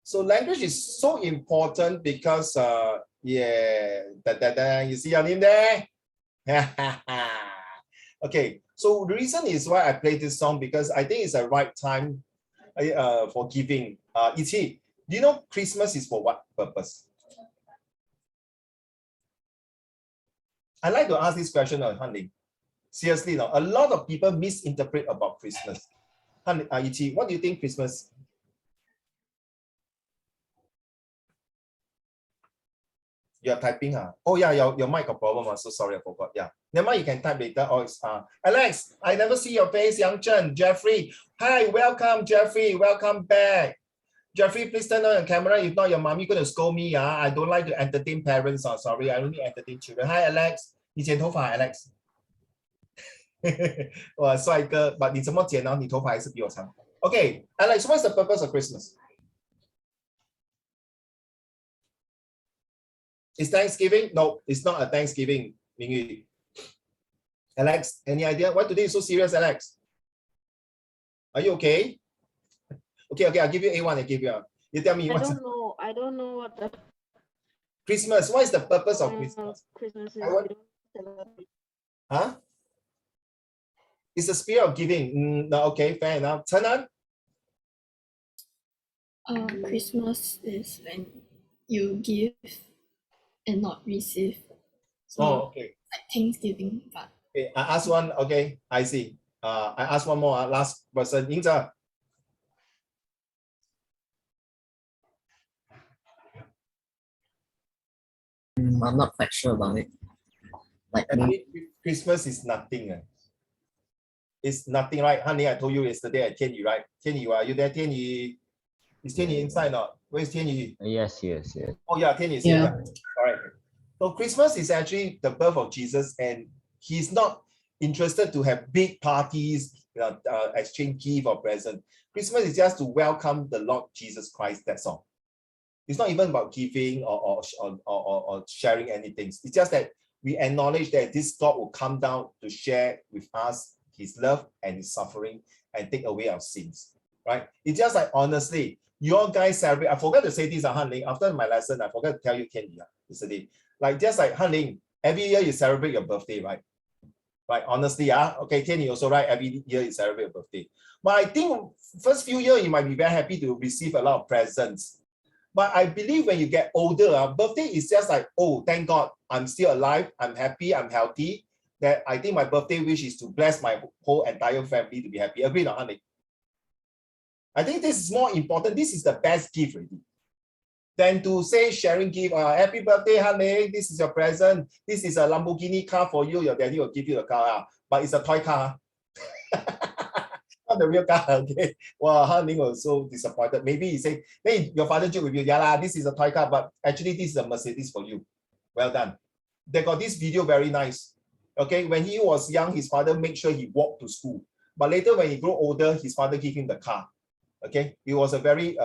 So language is so important because, yeah, you see your name there? Okay, so the reason is why I played this song because I think it's the right time for giving. Ichi, do you know Christmas is for what purpose? I like to ask this question of Hanling. Seriously, now a lot of people misinterpret about Christmas. Ichi, what do you think Christmas? You're typing, huh? Oh yeah, your mic got problem. So sorry, I forgot. Yeah. Never mind, you can type later. Or it's Alex, I never see your face, Yang Chen. Jeffrey. Hi, welcome, Jeffrey. Welcome back. Jeffrey, please turn on your camera. If not, your mommy gonna scold me. I don't like to entertain parents. Sorry, I only entertain children. Hi, Alex. 你剪头发 Alex 哇，帅哥 but 你怎么剪呢？你头发还是比我长。Okay, Alex, what's the purpose of Christmas? Is Thanksgiving? No, it's not a Thanksgiving. Mingyu. Alex, any idea? Why today is so serious, Alex? Are you okay? Okay, I'll give you A1. I give you. You tell me. I don't know what the Christmas. What is the purpose of Christmas? Christmas is. Huh? It's the spirit of giving. No, okay, fair enough. Tanan? Christmas is when you give and not receive. So, okay. Like Thanksgiving, but Okay, I asked one. Okay, I see. I asked one more. Last person. Yingzhe. I'm not quite sure about it. Like Christmas is nothing. It's nothing, right? Honey, I told you yesterday at Tianyu, right? Tianyu, are you there? Tianyu, is Tianyu inside not? Where's Tianyu? Yes. Oh yeah, Tianyu is here. Yeah. All right. So Christmas is actually the birth of Jesus, and he's not interested to have big parties, exchange gift or present. Christmas is just to welcome the Lord Jesus Christ. That's all. It's not even about giving or sharing anything. It's just that we acknowledge that this God will come down to share with us his love and his suffering and take away our sins, right? It's just like, honestly, you guys celebrate. I forgot to say this, Hanling. After my lesson, I forgot to tell you, Kenny, yesterday. Like, just like Hanling, every year you celebrate your birthday, right? Right, honestly, okay, Kenny also, right? Every year you celebrate your birthday. But I think first few years, you might be very happy to receive a lot of presents. But I believe when you get older, birthday is just like, oh, thank God, I'm still alive, I'm happy, I'm healthy. That I think my birthday wish is to bless my whole entire family to be happy. Agree or not, honey? I think this is more important. This is the best gift already. Than to say sharing gift, happy birthday, honey, this is your present. This is a Lamborghini car for you. Your daddy will give you a car, but it's a toy car. Not the real car, okay? Well, honey was so disappointed. Maybe he say, hey, your father joke with you, yeah, lah, this is a toy car, but actually this is a Mercedes for you. Well done. They got this video very nice. Okay, when he was young, his father made sure he walked to school. But later, when he grew older, his father gave him the car. Okay, it was a very,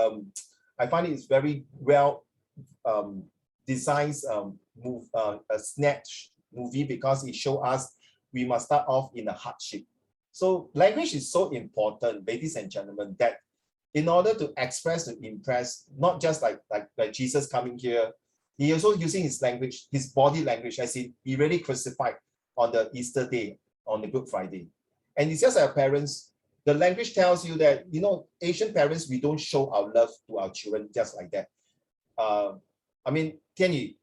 I find it's very well designed a snatch movie because it shows us we must start off in a hardship. So language is so important, ladies and gentlemen, that in order to express, to impress, not just like Jesus coming here, he also using his language, his body language, as he really crucified on the Easter day, on the Good Friday. And it's just like parents, the language tells you that, you know, Asian parents, we don't show our love to our children just like that. I mean, Tianyu,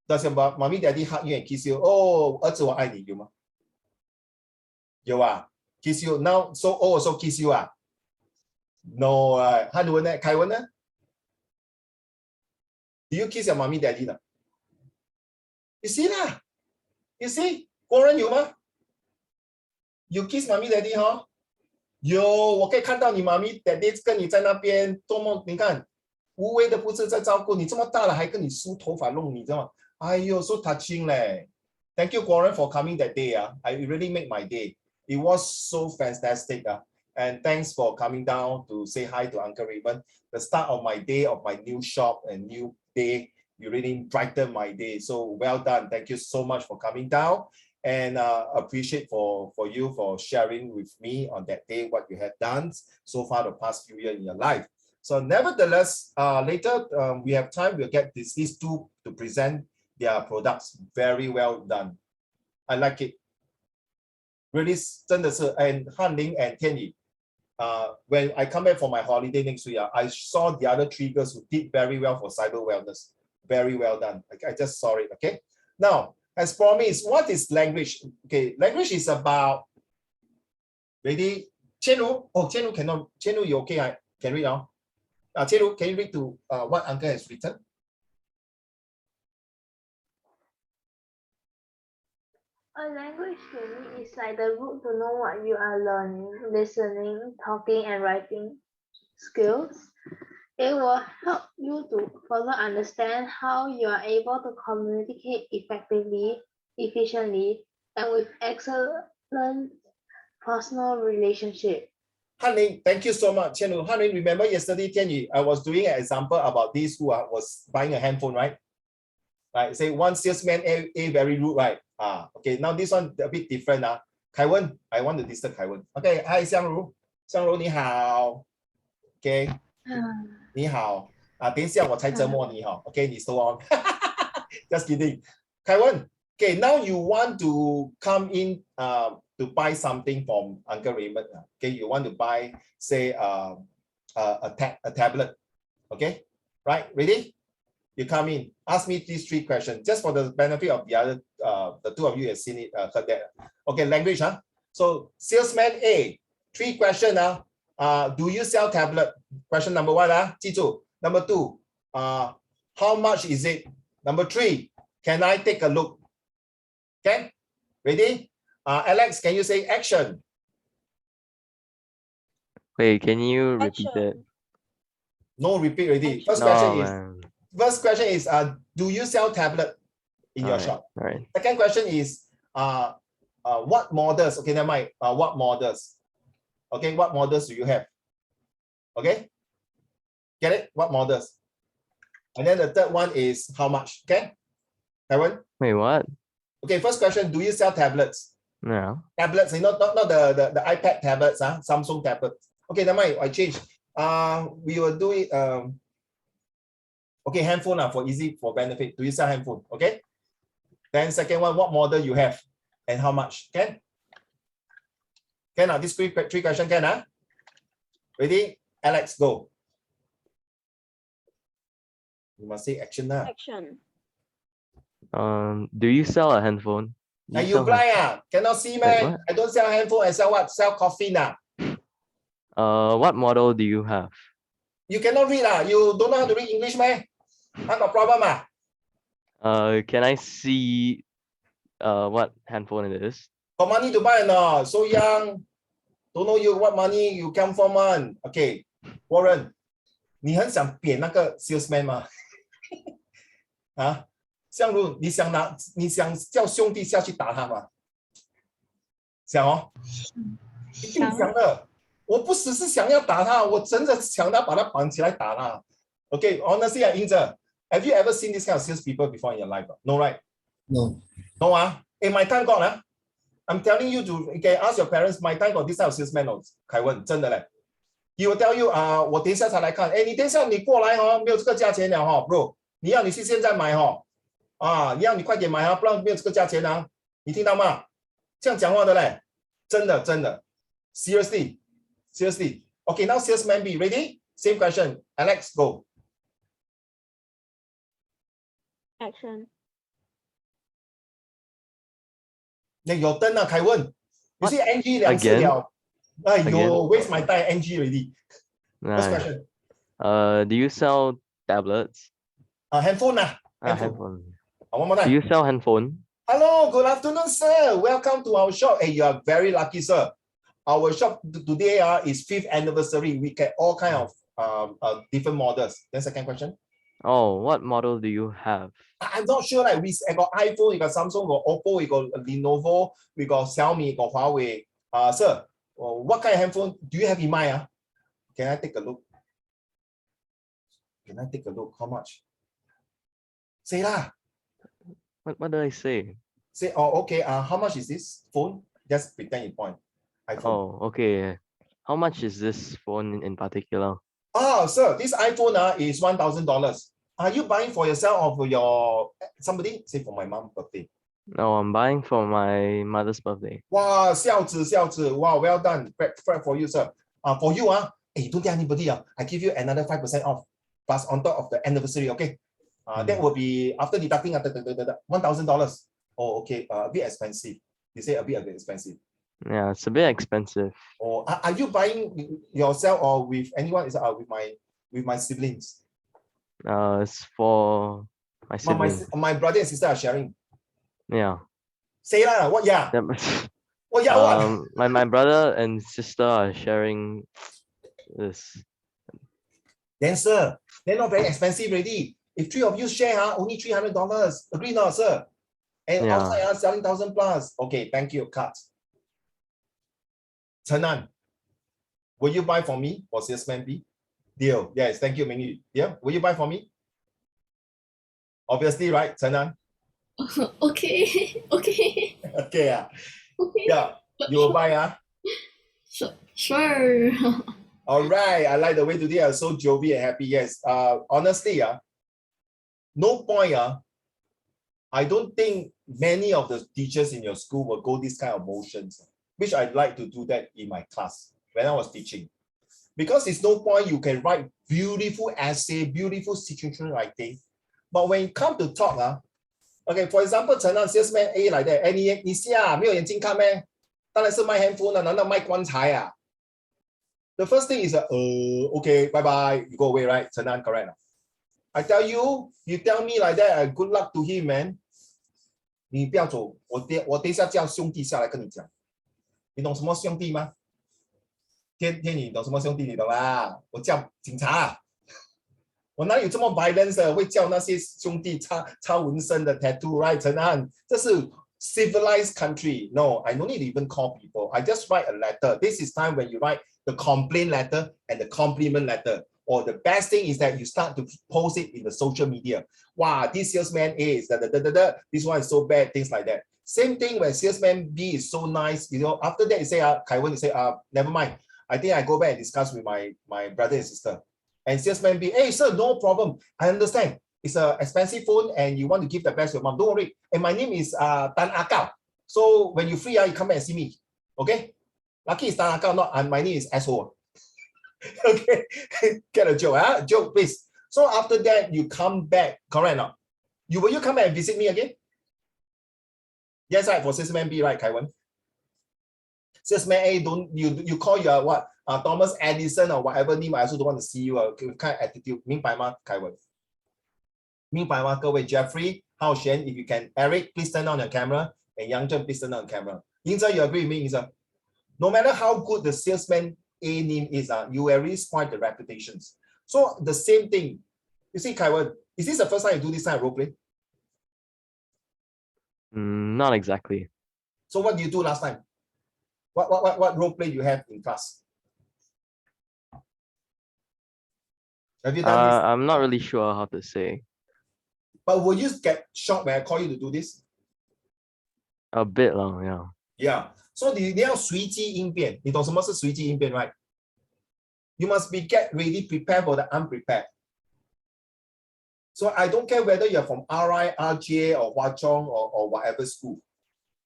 does your mommy, daddy hug you and kiss you? Oh, 儿子我爱你，有吗？有啊 ，kiss you now, so old also kiss you No, 汉文呢？凯文呢？ Do you kiss your mommy, daddy 呢？ You see lah, you see， 国人有吗 ？You kiss mommy, daddy 哈？有，我可以看到你妈咪 daddy 跟你在那边多么，你看无微的不是在照顾你，这么大了还跟你梳头发弄你，知道吗？哎呦 ，so touching 嘞 ！Thank you, 国人 for coming that day. I really made my day. It was so fantastic. And thanks for coming down to say hi to Uncle Raymond. The start of my day, of my new shop and new day, you really brightened my day. So well done. Thank you so much for coming down. And appreciate for you for sharing with me on that day what you have done so far the past few years in your life. So nevertheless, later we have time, we'll get these two to present their products. Very well done. I like it. Really, 真的是 and Han-Ling and Tian-Yi. When I come back for my holiday next week, I saw the other three girls who did very well for cyber wellness. Very well done. I just saw it. Okay. Now, as promised, what is language? Okay, language is about. Ready? Chen-Lu. Oh, Chen-Lu cannot. Chen-Lu, you okay? I can read now. Chen-Lu, can you read to what Uncle has written? A language to me is like the route to know what you are learning, listening, talking, and writing skills. It will help you to further understand how you are able to communicate effectively, efficiently, and with excellent personal relationship. Han-Ling, thank you so much. Chen-Lu, Han-Ling, remember yesterday, Tian-Yi, I was doing an example about this who was buying a handphone, right? Right, say one salesman A very rude, right? Okay, now this one a bit different. Kai-Wen, I want to disturb Kai-Wen. Okay, hi, Xiang-Ru. Xiang-Ru, 你好. Okay. 你好. 等一下我才折磨你哈. Okay, 你 so on. Just kidding. Kai-Wen, okay, now you want to come in to buy something from Uncle Raymond. Okay, you want to buy, say, a tablet. Okay, right? Ready? You come in, ask me these three questions, just for the benefit of the other, the two of you have seen it, heard that. Okay, language, huh? So, salesman A, three questions, do you sell tablet? Question number one, 记住. Number two, how much is it? Number three, can I take a look? Okay, ready? Alex, can you say action? Wait, can you repeat that? No, repeat already. First question is, do you sell tablet in your shop? Right. Second question is, what models? Okay, never mind. What models? Okay, what models do you have? Okay, get it? What models? And then the third one is how much? Okay, Kevin? Wait, what? Okay, first question, do you sell tablets? No. Tablets, not the iPad tablets, Samsung tablets. Okay, never mind, I change. We will do it. Okay, handphone for easy, for benefit. Do you sell handphone? Okay. Then second one, what model you have and how much? Can? Can these three questions can? Ready? Alex, go. You must say action now. Action. Do you sell a handphone? Are you blind? Cannot see, man. What? I don't sell handphone. I sell what? Sell coffee now. What model do you have? You cannot read. You don't know how to read English, man. I got problem. Can I see what handphone it is? Got money to buy or not? So young. Don't know you what money you come from, man. Okay, Warren. 你很想扁那个 salesman 吗？相如，你想叫兄弟下去打他吗？想哦，一定想的。我不只是想要打他，我真的想要把他绑起来打他。Okay, honestly, Inza, have you ever seen this kind of sales people before in your life? No, right? No. No, in my time got I'm telling you to ask your parents. My time got this kind of salesman 凯文真的嘞。He will tell you 我等一下才来看。你等一下你过来没有这个价钱了bro。你要你是现在买你要你快点买不然没有这个价钱你听到吗？这样讲话的嘞，真的真的。Seriously. Okay, now salesman B, ready? Same question. Alex, go. Action. Then your turn now, Kai Wen. You see NG 两次了。You waste my time, NG already. First question. Do you sell tablets? Handphone Handphone. One more time. Do you sell handphone? Hello, good afternoon, sir. Welcome to our shop. Hey, you are very lucky, sir. Our shop today is 5th anniversary. We get all kind of different models. Then second question. Oh, what model do you have? I'm not sure. Like we got iPhone, we got Samsung, we got Oppo, we got Lenovo, we got Xiaomi, we got Huawei. Sir, what kind of handphone do you have in mind? Can I take a look? How much? Say lah. What do I say? Say, okay. How much is this phone? Just pretend you point. iPhone. Oh, okay. How much is this phone in particular? Oh, sir, this iPhone is $1,000. Are you buying for yourself or for your somebody? Say for my mom's birthday. No, I'm buying for my mother's birthday. Wow, 孝子. Wow, well done. Fred for you, sir. For you, hey, don't tell anybody. I give you another 5% off, plus on top of the anniversary, okay? That will be after deducting $1,000. Oh, okay. A bit expensive. You say a bit expensive. Yeah, it's a bit expensive. Or are you buying yourself or with anyone? Is with my siblings? It's for my siblings. My brother and sister are sharing. Yeah. Say lah, what yeah? Yep. What yeah, what? My brother and sister are sharing this. Then sir, they're not very expensive already. If three of you share, only $300. Agree not, sir? And Yeah. outside selling 1,000 plus. Okay, thank you. Cut. Chenan, will you buy for me or salesman B? Deal. Yes, thank you, Mingyu. Yeah, will you buy for me? Obviously, right, Chenan? Okay. Okay. Okay. Okay. Yeah, you will buy, Sure. All right, I like the way today are so jovial and happy. Yes, honestly, no point. I don't think many of the teachers in your school will go this kind of motions, which I'd like to do that in my class when I was teaching. Because it's no point you can write beautiful essay, beautiful situation writing, but when it comes to talk, okay, for example, 陈安 salesman A 来的，哎，你瞎没有眼睛看咩？当然是卖 handphone 难道卖棺材啊？ The first thing is, okay, bye bye, you go away, right? 陈安 correct. I tell you, you tell me like that, good luck to him, man. 你不要走，我等一下叫兄弟下来跟你讲。你懂什么兄弟吗？天宇，你懂什么兄弟？你懂啦？我叫警察。我哪有这么 violence 的，会叫那些兄弟插纹身的 tattoo, right? 陈安，这是 civilized country. No, I don't need to even call people. I just write a letter. This is time when you write the complaint letter and the compliment letter. Or the best thing is that you start to post it in the social media. Wow, this salesman is this one is so bad, things like that. Same thing when salesman B is so nice, after that you say, Kaiwen, you say, never mind. I think I go back and discuss with my brother and sister. And salesman B, hey sir, no problem. I understand. It's an expensive phone and you want to give the best to your mom. Don't worry. And my name is Tan Akao. So when you're free, you come back and see me. Okay? Lucky it's Tan Akao, not my name is asshole. Okay, get a joke, joke please. So after that, you come back, correct or not? Will you come back and visit me again? Yes, right, for salesman B, right, Kaiwen? Salesman A, don't you call your what? Thomas Edison or whatever name, I also don't want to see you. Kind of attitude, 明白吗, Kaiwen? 明白吗, 各位 Jeffrey, Hao Xuan, if you can, Eric, please turn on your camera, and Yang Zheng, please turn on the camera. Yingzhe, you agree with me, Yingzhe? No matter how good the salesman A name is, you already spoil the reputations. So the same thing. You see, Kaiwen, is this the first time you do this kind of role play? Not exactly. So what did you do last time? What role play you have in class? Have you done this? I'm not really sure how to say. But will you get shocked when I call you to do this? A bit long, yeah. Yeah. So 你要随机应变，你懂什么是随机应变 right? You must be get ready, prepared for the unprepared. So I don't care whether you're from RI, RJ, or Hwa Chong, or whatever school.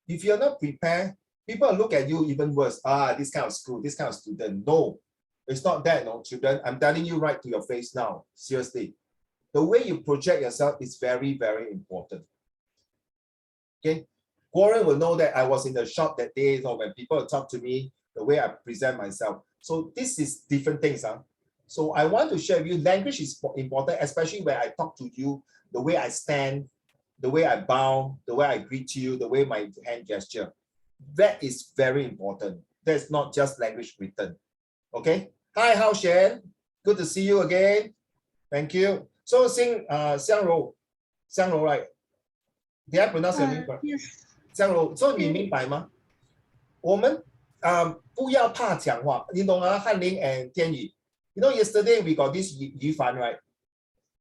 If you're not prepared, people look at you even worse. This kind of school, this kind of student. No, it's not that, no, children. I'm telling you right to your face now. Seriously. The way you project yourself is very, very important. Okay? Warren will know that I was in the shop that day, so when people talk to me, the way I present myself. So this is different things. So I want to share with you, language is important, especially when I talk to you, the way I stand, the way I bow, the way I greet you, the way my hand gesture. That is very important. That's not just language written. Okay? Hi, Hao Xuan. Good to see you again. Thank you. So sing Xiang Rou, right? Did I pronounce your name correct? Yes. 香柔，所以你明白吗？我们不要怕讲话，你懂啊？翰林 and 天宇 ，you know yesterday we got this Yu Fan, right?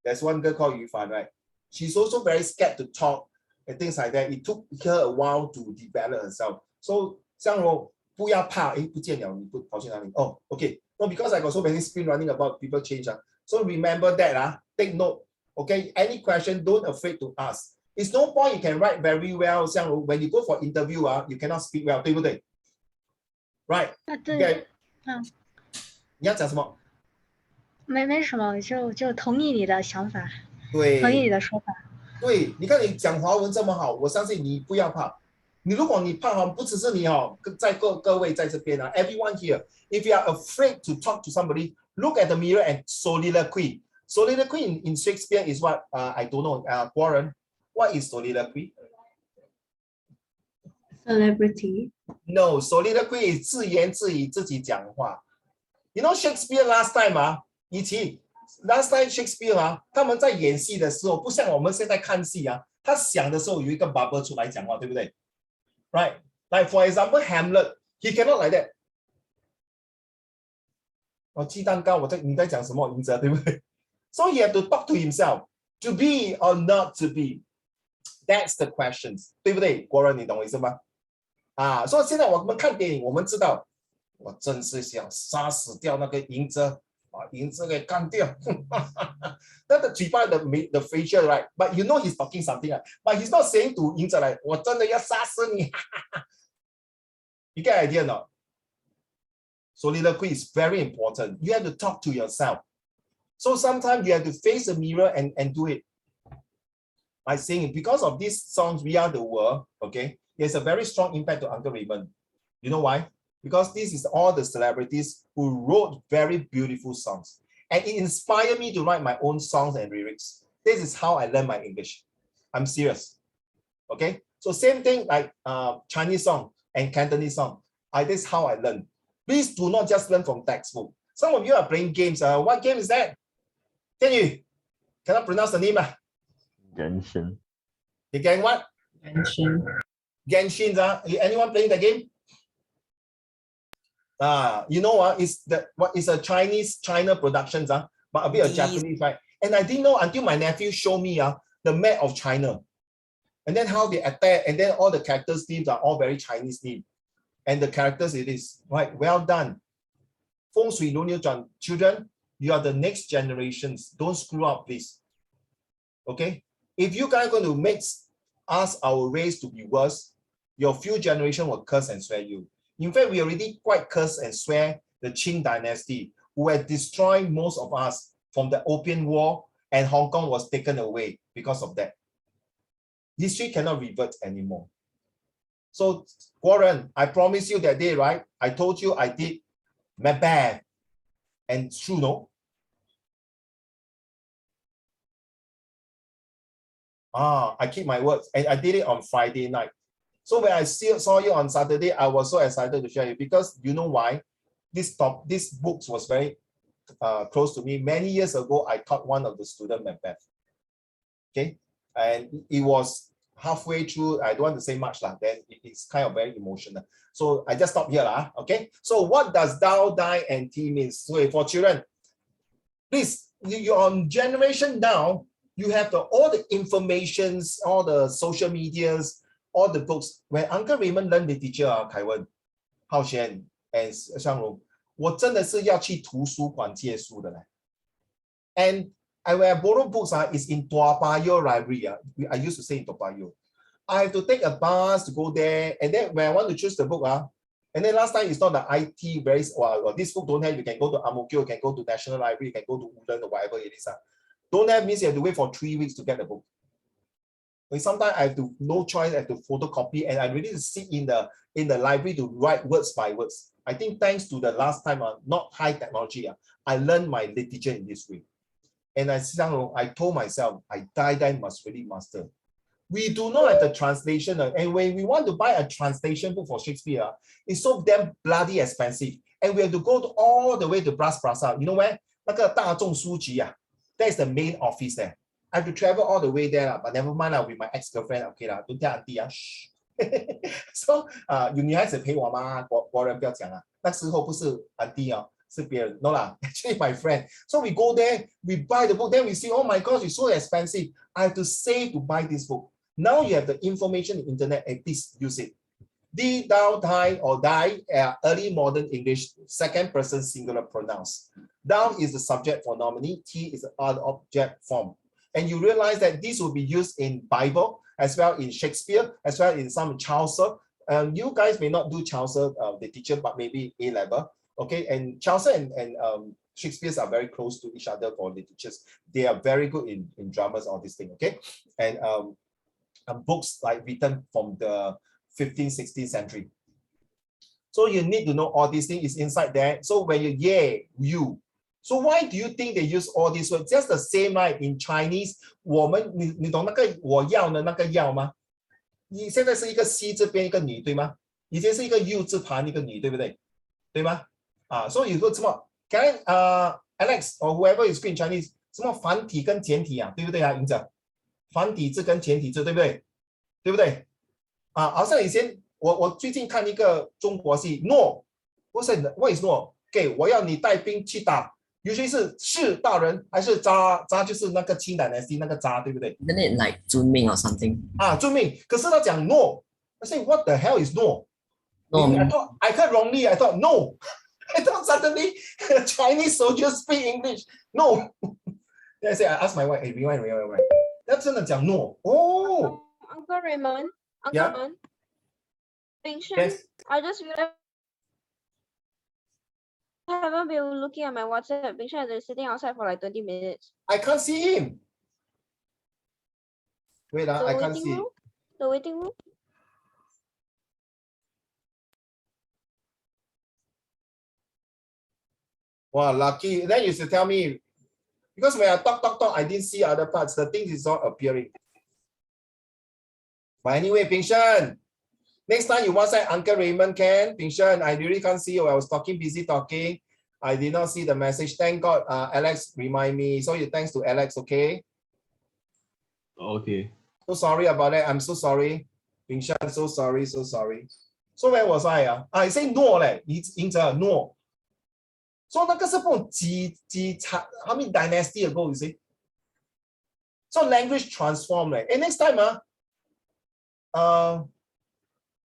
There's one girl called Yu Fan, right? She's also very scared to talk and things like that. It took her a while to develop herself. So 香柔不要怕，哎，不见了，你不跑去哪里？哦 ，OK， No, because I got so many screen running about, people change. So remember that. Take note. Okay, any question, don't afraid to ask. It's no point you can write very well. When you go for interview, you cannot speak well, 对不对? Right. 对， Okay. 嗯，你要讲什么？没什么，就同意你的想法，同意你对的说法。对，你看你讲华文这么好，我相信你不要怕。如果你怕不只是你在各位在这边everyone here, if you are afraid to talk to somebody, look at the mirror and soliloquy. Soliloquy in Shakespeare is what I don't know. Warren, what is soliloquy? Celebrity. No, soliloquy is 自言自语，自己讲话。You know Shakespeare last time 以前 last time Shakespeare 他们在演戏的时候，不像我们现在看戏他想的时候有一个 bubble 出来讲话，对不对？ Right? Like for example, Hamlet, he cannot like that. 鸡蛋糕，你在讲什么？赢者，对不对？ So he have to talk to himself, to be or not to be. That's the questions, 对不对？国人，你懂我意思吗？所以现在我们看电影，我们知道，我真是想杀死掉那个赢者，把赢者给干掉。那个嘴巴的 facial, right? But you know he's talking something, but he's not saying to 赢者来，我真的要杀死你。You get idea not? Soliloquy is very important. You have to talk to yourself. So sometimes you have to face the mirror and do it. By saying because of these songs, We Are the World, okay, there's a very strong impact to Uncle Raymond. You know why? Because this is all the celebrities who wrote very beautiful songs. And it inspired me to write my own songs and lyrics. This is how I learned my English. I'm serious. Okay? So same thing like Chinese song and Cantonese song. This is how I learned. Please do not just learn from textbook. Some of you are playing games. What game is that? Can you? Cannot pronounce the name. Genshin. You getting what? Genshin. Anyone playing the game? You know what is a China productions but a bit of Japanese, right? And I didn't know until my nephew showed me the map of China, and then how they attack, and then all the characters' names are all very Chinese names, and the characters it is right. Well done. Feng Shui no new children, you are the next generations. Don't screw up, please. Okay, if you guys are going to make us our race to be worse, your few generation will curse and swear you. In fact, we already quite curse and swear the Qing dynasty, who had destroyed most of us from the Opium War, and Hong Kong was taken away because of that. History cannot revert anymore. So, Warren, I promised you that day, right? I told you I did Macbeth, and true, no? I keep my words, and I did it on Friday night. So when I saw you on Saturday, I was so excited to share it because you know why? This books was very close to me. Many years ago, I taught one of the students Macbeth. Okay, and it was halfway through. I don't want to say much then it's kind of very emotional. So I just stop here okay. So what does Dao, Die, and Tea means? So for children, please, you're on generation now. You have all the informations, all the social medias, all the books. When Uncle Raymond learned literature, Kaiwen, Hao Xian, and Xiangrong, 我真的是要去图书馆借书的嘞。And when I borrow books, is in Toa Payoh Library. I used to say in Toa Payoh. I have to take a bus to go there, and then when I want to choose the book, and then last time it's not the IT very this book don't have. You can go to Ang Mo Kio, you can go to National Library, you can go to Woodland or whatever it is. Don't have means you have to wait for 3 weeks to get the book. Sometimes I have to no choice. I have to photocopy, and I really sit in the library to write words by words. I think thanks to the last time, not high technology, I learned my literature in this way. And I told myself, I die must really master. We do not have the translation, and when we want to buy a translation book for Shakespeare, it's so damn bloody expensive, and we have to go all the way to Bras Basah. You know where? 那个大众书局that is the main office there. I have to travel all the way there, but never mind with my ex-girlfriend. Okay don't tell auntie So 有女孩子陪我吗？国人不要讲那时候不是 auntie 是别人 no actually my friend. So we go there, we buy the book, then we see, oh my gosh, it's so expensive. I have to save to buy this book. Now you have the information in the internet, and please use it. D, thou, thy, or thy, early modern English, second person singular pronouns. Thou is the subject for nominee, T is the other object form. And you realize that this will be used in Bible, as well in Shakespeare, as well in some Chaucer. You guys may not do Chaucer, the teacher, but maybe A level. Okay, and Chaucer and Shakespeare are very close to each other for the teachers. They are very good in dramas, all this thing. Okay, and books like written from the 15th, 16th century. So you need to know all these things is inside there. So when you you. So why do you think they use all these words? Just the same, right? In Chinese, 你懂那个我要的那个要吗？你现在是一个西这边一个女，对吗？以前是一个 U 字旁一个女，对不对？对吗？所以有个什么 ，Can Alex or whoever is speaking Chinese， 什么繁体跟简体啊，对不对啊？赢者，繁体字跟简体字，对不对？对不对？好像以前我最近看一个中国戏，诺，不是 what is 诺？给我要你带兵去打。尤其是大人还是渣就是那个清dynasty那个渣，对不对 Isn't it like 遵命 or something? 遵命，可是他讲 no， I say what the hell is no? No, I heard wrongly. I thought no. I thought suddenly Chinese soldiers speak English. No. Then I say I asked my wife, hey, rewind. 他真的讲 no. Oh. Uncle Raymond. Yeah. Raymond. Yes. I just realized I haven't been looking at my WhatsApp. Bing Shan is sitting outside for like 20 minutes. I can't see him. Wait, The I can't waiting see. room? The waiting room? Wow, lucky. Then you should tell me. Because when I talk, I didn't see other parts. The thing is not appearing. But anyway, Bing Shan, next time you WhatsApp Uncle Raymond can. Bing Shan, I really can't see you. I was busy talking. I did not see the message. Thank God, Alex remind me. So thanks to Alex, okay? Okay. So sorry about that. I'm so sorry. Bing Shan, so sorry. So where was I? I say no, no. So 那个是不懂how many dynasty ago, you see? So language transform. And next time,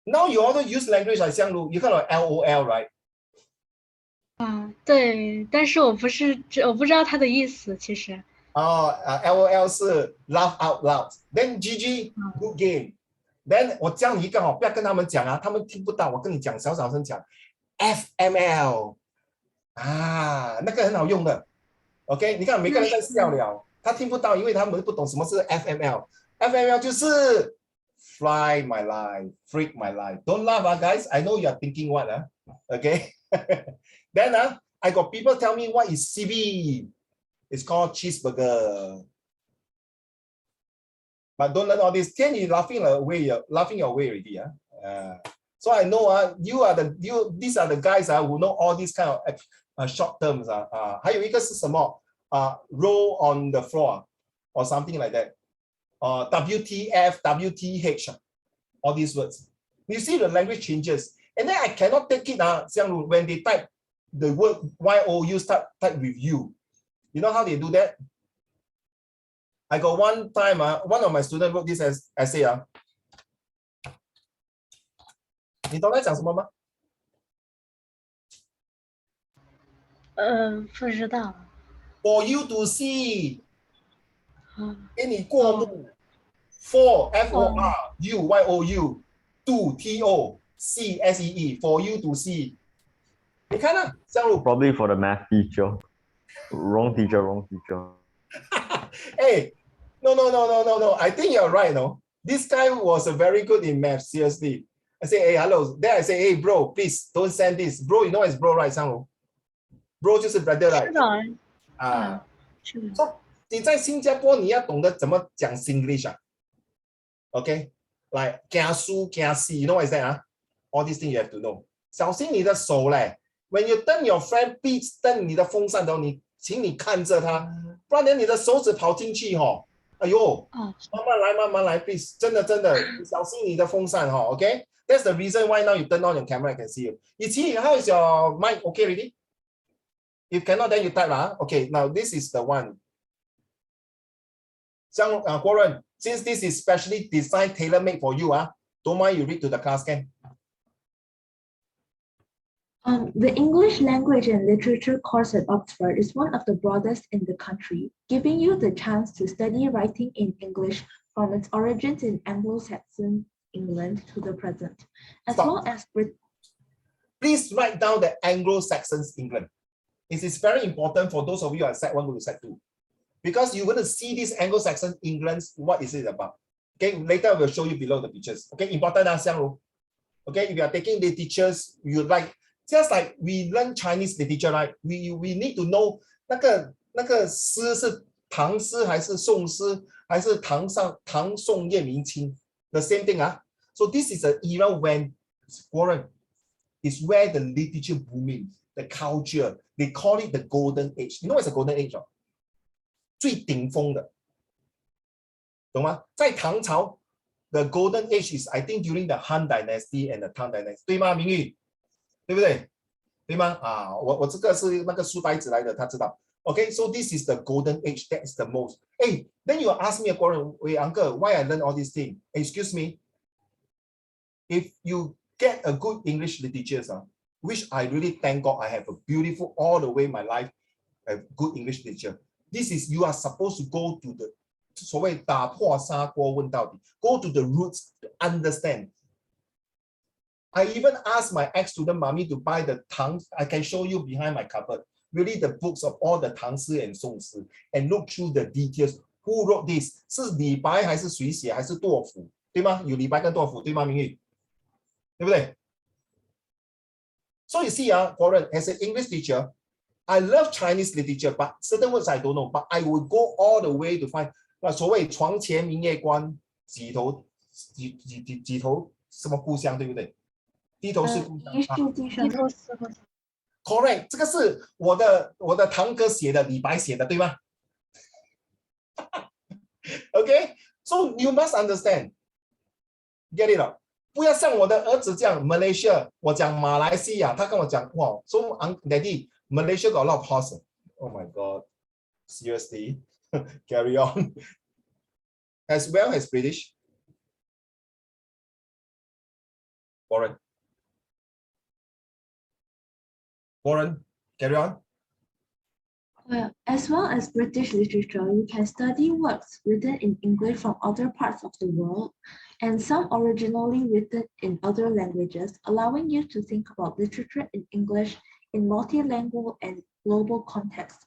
now you also use language like Xianglu, you kind of LOL, right? 对，但是我不知道它的意思，其实。LOL 是 laugh out loud. Then GG, good game. Then 我教你一个不要跟他们讲他们听不到，我跟你讲，小声讲 FML。那个很好用的 ，OK？ 你看每个人在笑了，他听不到，因为他们不懂什么是 FML。FML 就是 fly my life, freak my life. Don't laugh, guys. I know you are thinking what, okay? Then I got people tell me what is CB. It's called cheeseburger. But don't learn all this. Tian, you laughing your way already. So I know these are the guys who know all these kind of short terms. 还有一个是什么roll on the floor or something like that. WTF, WTH, all these words. You see the language changes. And then I cannot take it when they type the word YOU type with you. You know how they do that? I got one time, one of my students wrote this essay. 你懂在讲什么吗？不知道。For you to see， 给你过目。For FOR U YOU to TO CSEE for you to see。你看啊，这样 Probably for the math teacher. Wrong teacher. Hey, no. I think you're right, no. This guy was very good in math, seriously. I say, hey, hello. Then I say, hey, bro, please don't send this. Bro, you know it's bro, right, Sang? Bro 就是 brother, right? 是的。So 你在新加坡，你要懂得怎么讲 Singlish Okay? Like 惊输惊死 you know what is that All these things you have to know. 小心你的手嘞 When you turn your friend, please turn 你的风扇请你看着他，不然你的手指跑进去哎呦，慢慢来 please 真的小心你的风扇Okay? That's the reason why now you turn on your camera, I can see you. Yiqi, how is your mic okay already? If cannot, then you type Okay, now this is the one. Guoren, since this is specially designed, tailor-made for you, don't mind you read to the class, can? The English Language and Literature course at Oxford is one of the broadest in the country, giving you the chance to study writing in English from its origins in Anglo-Saxon England to the present, as Stop. well as Please write down the Anglo-Saxons England. It is very important for those of you at Sec 1 to Sec 2. Because you're going to see this Anglo-Saxon England, what is it about? Okay, later we'll show you below the pictures. Okay, important, Xiangru. Okay, if you are taking literatures, you like, just like we learn Chinese literature, right? We need to know 那个诗是唐诗还是宋诗还是唐宋叶明清 the same thing. So this is an era when Warren is where the literature booming, the culture, they call it the golden age. You know what's the golden age? 最顶峰的，懂吗？在唐朝 the golden age is I think during the Han Dynasty and the Tang Dynasty， 对吗？明玉，对不对？对吗？我这个是那个书呆子来的，他知道。Okay, so this is the golden age. That's the most. Hey, then you ask me a question, wait, uncle, why I learn all these things? Excuse me. If you get a good English literature, which I really thank God I have a beautiful all the way my life, a good English literature. This is you are supposed to go to the 所谓打破砂锅问到底 go to the roots to understand. I even asked my ex-student mommy to buy the Tang. I can show you behind my cupboard. Really the books of all the Tang Si and Song Si and look through the details. Who wrote this? 是李白还是谁写还是杜甫？对吗？有李白跟杜甫对吗？明玉，对不对？ So you see, Warren, as an English teacher, I love Chinese literature, but certain words I don't know. But I would go all the way to find 所谓床前明月关，几头什么故乡，对不对？低头是故乡。Correct， 这个是我的堂哥写的，李白写的，对吗？Okay, so you must understand, get it up. 不要像我的儿子这样 Malaysia， 我讲马来西亚，他跟我讲哇 ，so Daddy, Malaysia got a lot of horse. Oh my God, seriously, carry on. As well as British. Warren, carry on. As well as British literature, you can study works written in English from other parts of the world, and some originally written in other languages, allowing you to think about literature in English in multilingual and global contexts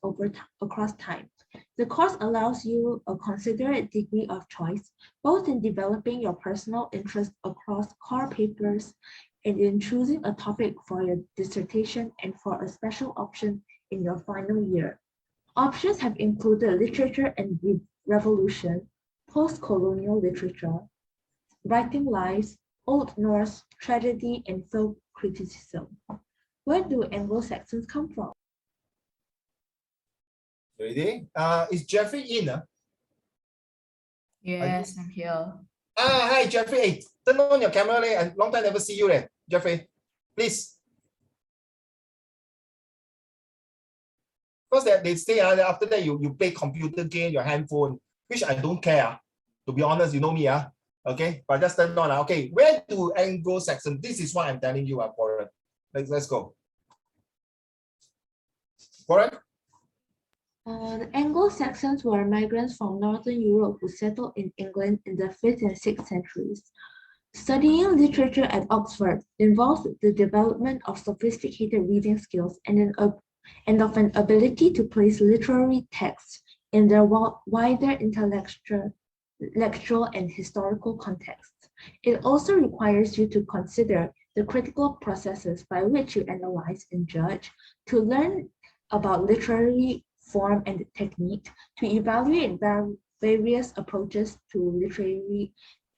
across time. The course allows you a considerate degree of choice, both in developing your personal interest across core papers and in choosing a topic for your dissertation and for a special option in your final year. Options have included literature and revolution, post-colonial literature, writing lives, Old Norse, tragedy, and folk criticism. Where do Anglo-Saxons come from? Ready? Is Jeffrey in? Yes, I'm here. Hi Jeffrey. Hey, turn on your camera, and long time never see you, Jeffrey. Please. Because they say after that you play computer game, your handphone, which I don't care. To be honest, you know me, okay. But just turn on. Okay, where do Anglo-Saxon? This is what I'm telling you, Warren. Let's go. Warren. The Anglo-Saxons were migrants from Northern Europe who settled in England in the 5th and 6th centuries. Studying literature at Oxford involves the development of sophisticated reading skills and of an ability to place literary texts in their wider intellectual and historical contexts. It also requires you to consider the critical processes by which you analyze and judge, to learn about literary form and technique, to evaluate various approaches to literary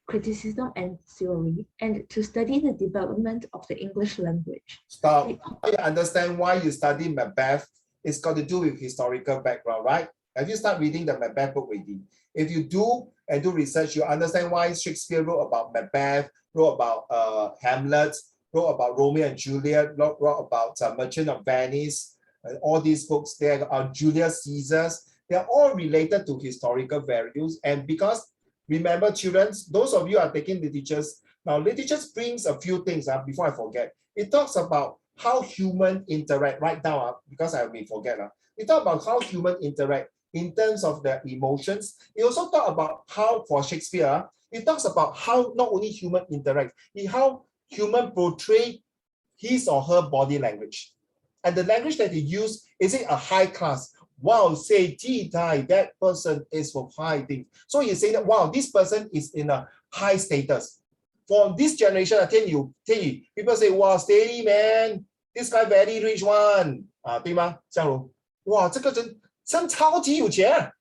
criticism and theory, and to study the development of the English language. Stop. I understand why you study Macbeth. It's got to do with historical background, right? Have you started reading the Macbeth book already? If you do and do research, you understand why Shakespeare wrote about Macbeth, wrote about Hamlet, wrote about Romeo and Juliet, wrote about Merchant of Venice, and all these books. There are Julius Caesars. They are all related to historical values. And because remember, children, those of you are taking literatures. Now, literature brings a few things before I forget. It talks about how human interact. Write down because I may forget. We talk about how human interact in terms of their emotions. We also talk about how, for Shakespeare, it talks about how not only human interact, how human portray his or her body language. And the language that he use, is it a high class? Wow, say that person is for high things. So you say that, wow, this person is in a high status. For this generation, I tell you, people say, wow, steady man, this guy very rich one. 对吗？相如，哇，这个人真超级有钱。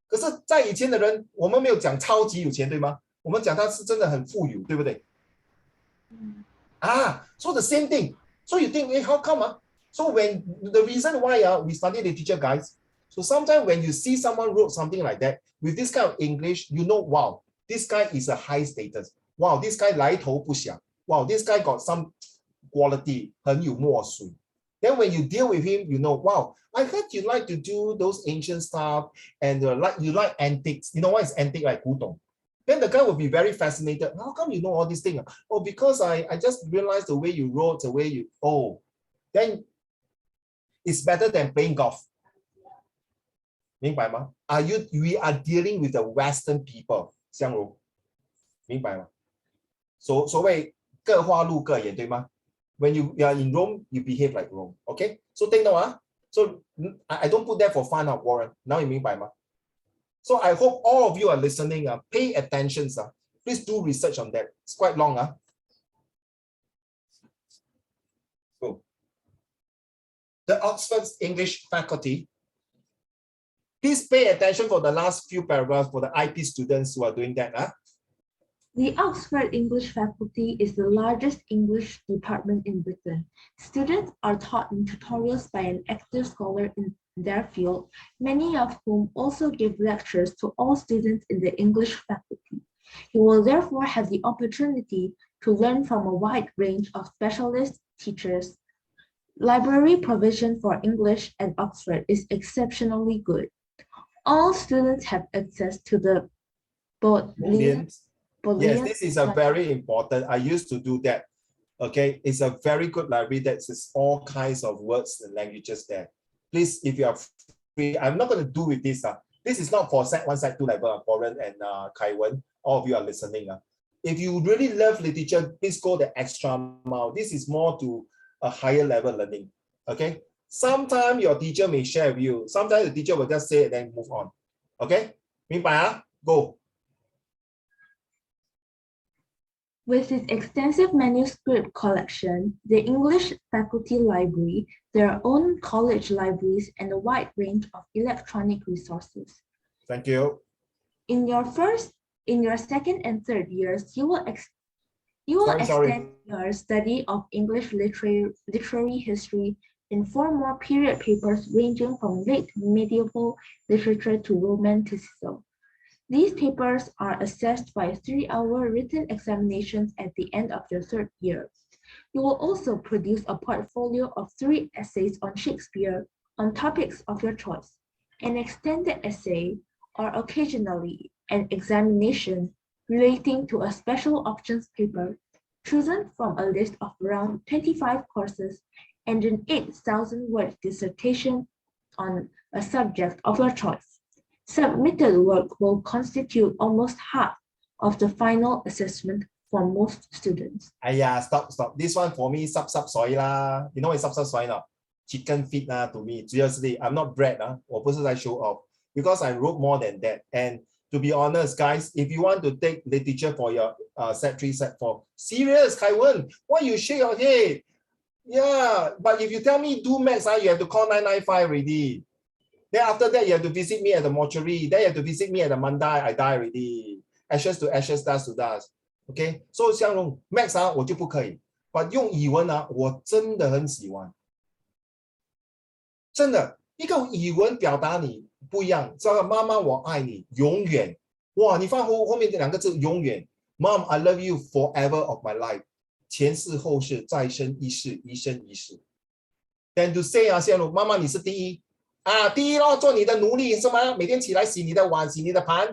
可是，在以前的人，我们没有讲超级有钱，对吗？我们讲他是真的很富有，对不对？So the same thing. So you think, how come? So when the reason why we study literature, guys. So sometimes when you see someone wrote something like that with this kind of English, you know, wow, this guy is a high status. Wow, this guy 来头不小. Wow, this guy got some quality, 很有墨水. Then when you deal with him, you know, wow, I heard you like to do those ancient stuff and you like antiques. You know what is antique, like 古董? Then the guy will be very fascinated. How come you know all these things? Oh, because I just realized the way you wrote, the way you, then it's better than playing golf. 明白吗? We are dealing with the Western people. 相如，明白吗？所谓各花入各眼，对吗？ When you are in Rome, you behave like Rome. Okay? So take note. So I don't put that for fun, Warren. Now you 明白吗? So I hope all of you are listening. Pay attention. Please do research on that. It's quite long. So, the Oxford English faculty. Please pay attention for the last few paragraphs for the IP students who are doing that. The Oxford English faculty is the largest English department in Britain. Students are taught in tutorials by an active scholar in their field, many of whom also give lectures to all students in the English faculty. You will therefore have the opportunity to learn from a wide range of specialist teachers. Library provision for English at Oxford is exceptionally good. All students have access to the Bodleian. Yes, this is a very important. I used to do that. Okay, it's a very good library that says all kinds of words and languages there. Please, if you are free, I'm not going to do with this. This is not for Sec1, Sec2 level, Warren and Kaiwen. All of you are listening. If you really love literature, please go the extra mile. This is more to a higher level learning. Okay. Sometimes your teacher may share with you. Sometimes the teacher will just say it and then move on. Okay. 明白? Go. With its extensive manuscript collection, the English Faculty Library, their own college libraries, and a wide range of electronic resources. Thank you. In your second and third years, you will extend your study of English literary history in 4 more period papers ranging from late medieval literature to Romanticism. These papers are assessed by 3-hour written examinations at the end of your third year. You will also produce a portfolio of 3 essays on Shakespeare on topics of your choice, an extended essay, or occasionally an examination relating to a special options paper chosen from a list of around 25 courses, and an 8,000-word dissertation on a subject of your choice. Submitted work will constitute almost half of the final assessment for most students. Stop. This one for me, sub soy lah. You know what sub soy not? Chicken feet lah to me. Seriously, I'm not bred. 我不是在 show off because I wrote more than that. And to be honest, guys, if you want to take literature for your Set 3, Set 4, serious, Kaiwen, why you shake your head? Yeah, but if you tell me do maths, you have to call 995 already. Then after that, you have to visit me at the mortuary. Then you have to visit me at the Mandai. I die already. Ashes to ashes, dust to dust. Okay? So 像用 maths 我就不可以 but 用语文我真的很喜欢。真的，一个语文表达你不一样。这个妈妈我爱你，永远。哇，你放后面这2个字永远。Mom, I love you forever of my life. 前世后世，再生一世，一生一世。Then to say 像妈妈你是第一。第一咯，做你的奴隶是吗？每天起来洗你的碗，洗你的盘，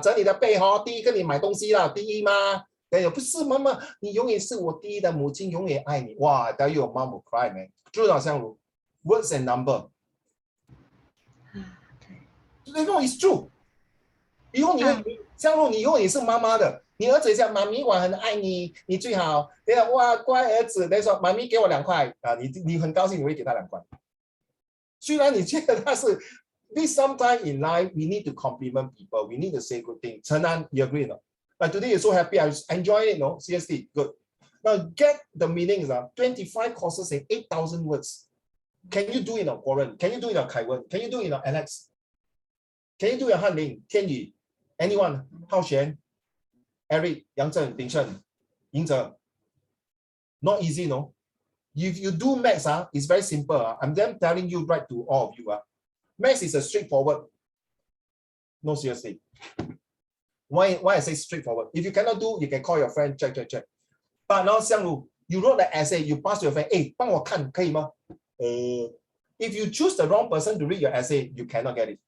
整你的被第一跟你买东西了，第一吗？ Then 不是妈妈，你永远是我第一的母亲，永远爱你。哇 I tell you, your mom will cry, man. 知道相如 words and number. No, it's true. 以后你会相如，你以后也是妈妈的。你儿子也讲妈咪，我很爱你，你最好。对啊，哇，乖儿子。那说妈咪给我2块啊，你很高兴，你会给他2块。虽然你觉得他是 this sometime in life we need to compliment people, we need to say good things. 陈安 you agree no? Like today you're so happy, I enjoy it, no? Seriously, good. Now get the meanings, 25 courses and 8,000 words. Can you do it in Warren? Can you do it in Kaiwen? Can you do it in Alex? Can you do it in Hanling, Tianyu? Anyone? Hao Xuan, Eric, Yang Zheng, Ding Shen, Ying Zhe. Not easy, no? If you do maths, it's very simple. I'm then telling you right to all of you. Maths is a straightforward. No, seriously. Why I say straightforward? If you cannot do, you can call your friend, check. But now, Xiangru, you wrote the essay, you pass to your friend, hey, 帮我看可以吗? If you choose the wrong person to read your essay, you cannot get it.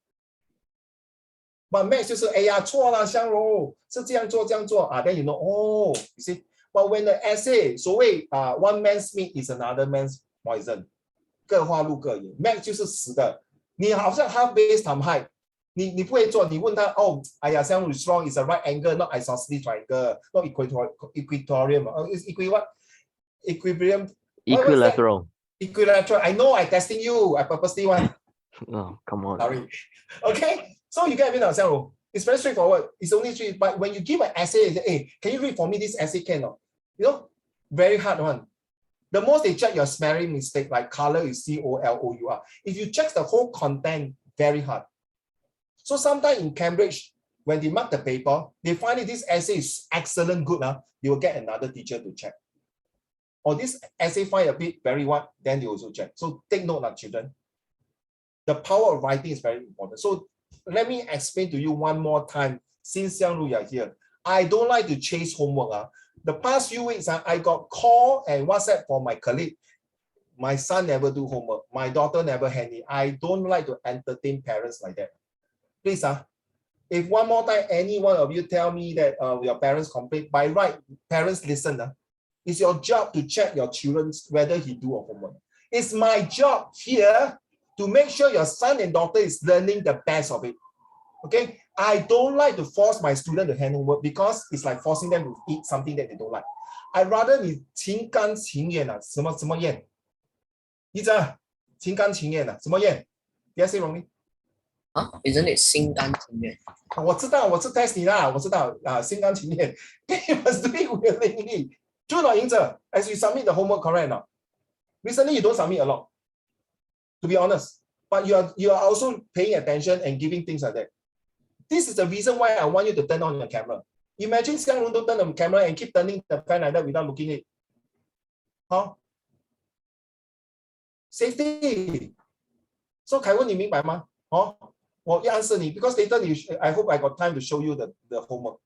But maths 就是哎呀错了，香柔是这样做then you know, oh, you see. But when the essay 所谓one man's meat is another man's poison, 各花入各眼 ，maths 就是死的。你好像 half base times height， 你不会做，你问他哦，哎呀，香如 is wrong, is a right angle, not isosceles triangle, not equatorial, is equilibrium. Equilateral. Equilateral. I know I testing you. I purposely want. Oh, come on. Sorry. Okay. So you get me now, Xiangru. It's very straightforward. It's only 3. But when you give an essay, you say, hey, can you read for me this essay? Can or you know, very hard one. The most they check your spelling mistake, like color is COLOUR. If you check the whole content, very hard. So sometimes in Cambridge, when they mark the paper, they find this essay is excellent, good. You will get another teacher to check. Or this essay find a bit very what, then they also check. So take note, children. The power of writing is very important. So let me explain to you one more time, since Xiangru, you are here. I don't like to chase homework. The past few weeks, I got call and WhatsApp from my colleague. My son never do homework. My daughter never hand it. I don't like to entertain parents like that. Please, if one more time, any one of you tell me that your parents complain, by right, parents listen. It's your job to check your children whether he do a homework. It's my job here to make sure your son and daughter is learning the best of it. Okay, I don't like to force my student to hand homework because it's like forcing them to eat something that they don't like. I rather 你心甘情愿什么愿？一直心甘情愿什么愿 ？Did I say wrongly? Isn't it 心甘情愿？我知道，我是 test 你啦，我知道心甘情愿。You must do it willingly. True or not, 英哲 as you submit the homework, correct or not? Recently, you don't submit a lot, to be honest. But you are also paying attention and giving things like that. This is the reason why I want you to turn on your camera. Imagine Xiangru don't turn on the camera and keep turning the fan like that without looking at it. Huh? Safety. So, Kaiwen, 你明白吗？我要 answer 你 because later I hope I got time to show you the homework.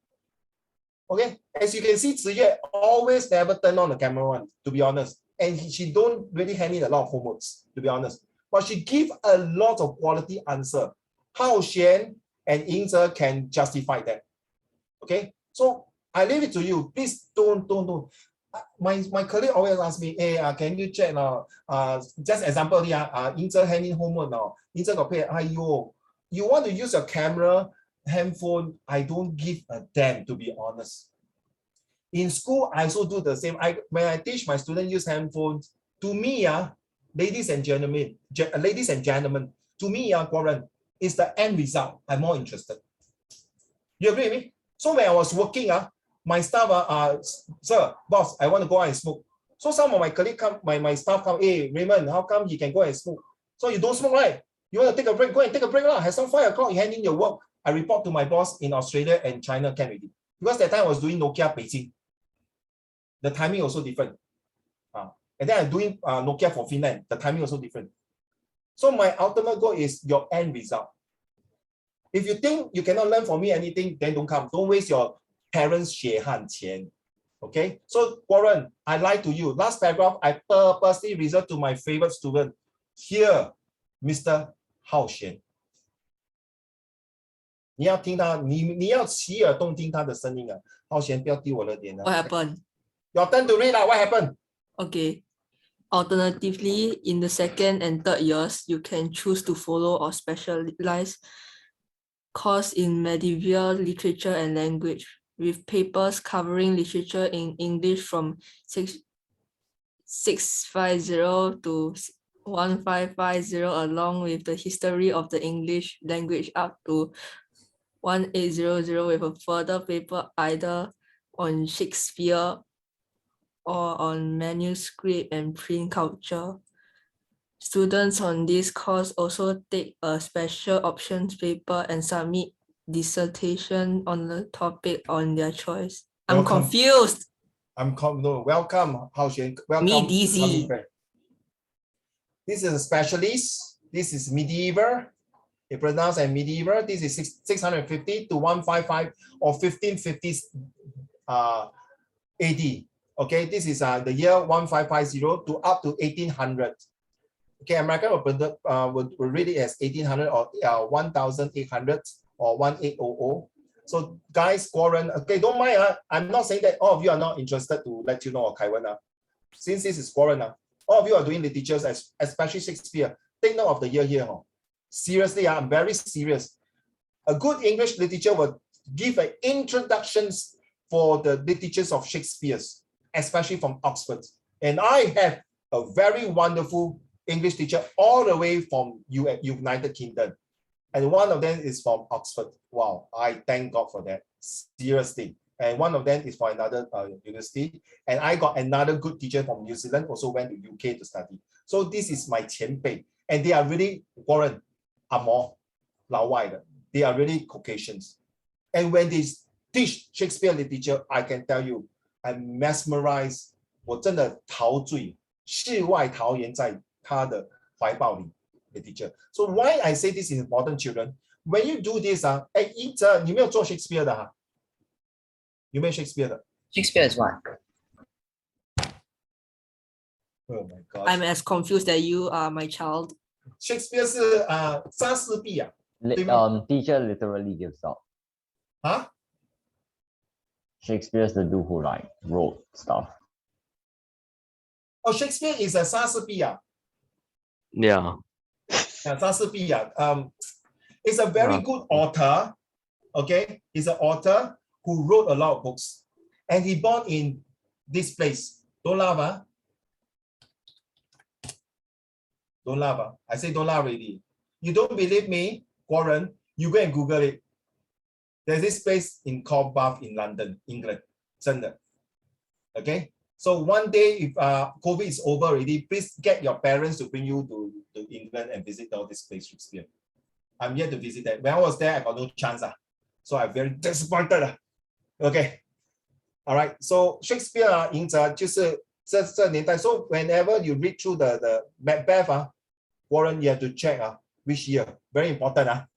Okay, as you can see, Ziyue always never turn on the camera one, to be honest. And she don't really hand in a lot of homeworks, to be honest. But she give a lot of quality answer. Hao Xuan and Ying Zhe can justify that. Okay, so I leave it to you. Please don't. My colleague always ask me, hey, can you check now? Just example here, Ying Zhe hand in homework now. Ying Zhe got pay. You want to use your camera, handphone? I don't give a damn, to be honest. In school, I also do the same. When I teach my students use handphones, to me, ladies and gentlemen, to me, Warren, is the end result. I'm more interested. You agree with me? So when I was working, my staff, sir, boss, I want to go out and smoke. So some of my colleagues come, my staff come, hey, Raymond, how come he can go and smoke? So you don't smoke, right? You want to take a break? Go and take a break. Have some 5 o'clock, you hand in your work. I report to my boss in Australia and China, can already. Because that time I was doing Nokia Beijing. The timing also different. And then I'm doing Nokia for Finland. The timing also different. So my ultimate goal is your end result. If you think you cannot learn from me anything, then don't come. Don't waste your parents' 血汗钱. Okay? So Warren, I lied to you. Last paragraph, I purposely reserved to my favorite student. Here, Mr. Hao Xuan. 你要听他，你要洗耳动听他的声音啊。浩贤，不要丢我的脸啊。 What happened? Your turn to read. What happened? Okay. Alternatively, in the second and third years, you can choose to follow or specialize course in medieval literature and language, with papers covering literature in English from 650 to 1550, along with the history of the English language up to 1800, with a further paper either on Shakespeare or on manuscript and print culture. Students on this course also take a special options paper and submit dissertation on the topic on their choice. I'm Welcome. confused. No, welcome, Hao Xuan. Welcome. Me dizzy. This is a specialist. This is medieval. It pronounced as medieval. This is 650 to 155 or 1550s AD. Okay, this is the year 1550 to up to 1800. Okay, American will read it as 1800 or 1800 or 1800. So guys, Warren, okay, don't mind. I'm not saying that all of you are not interested to let you know, Kaiwan. Since this is Warren, all of you are doing literatures, especially Shakespeare. Take note of the year here. Seriously, I'm very serious. A good English literature will give an introductions for the literatures of Shakespeare's, especially from Oxford. And I have a very wonderful English teacher all the way from United Kingdom. And one of them is from Oxford. Wow, I thank God for that. Seriously. And one of them is for another university. And I got another good teacher from New Zealand, also went to UK to study. So this is my 前辈. And they are really Warren, Amor, Lao Wai. They are really Caucasians. And when they teach Shakespeare literature, I can tell you, I'm mesmerized. 我真的陶醉，世外桃源在他的怀抱里。Literature. So why I say this is important, children? When you do this, 一哲，你没有做 Shakespeare 的哈？有没有 Shakespeare 的 Shakespeare is what?？Oh my God! I'm as confused as you are, my child. Shakespeare 是莎士比亚，对吗？ Teacher literally gives out. 啊 Shakespeare's the dude who like wrote stuff. Oh, Shakespeare is a 莎士比亚。 Yeah. 莎士比亚，is a very good author. Okay, he's an author who wrote a lot of books, and he born in this place. Don't laugh, Don't laugh. I say don't laugh already. You don't believe me, Warren? You go and Google it. There's this place in called Bath in London, England. 真的 Okay. So one day, if COVID is over already, please get your parents to bring you to England and visit all this place, Shakespeare. I'm yet to visit that. When I was there, I got no chance. So I'm very disappointed. Okay. All right. So Shakespeare 赢者就是这年代. So whenever you read through the Macbeth, Warren, you have to check which year. Very important.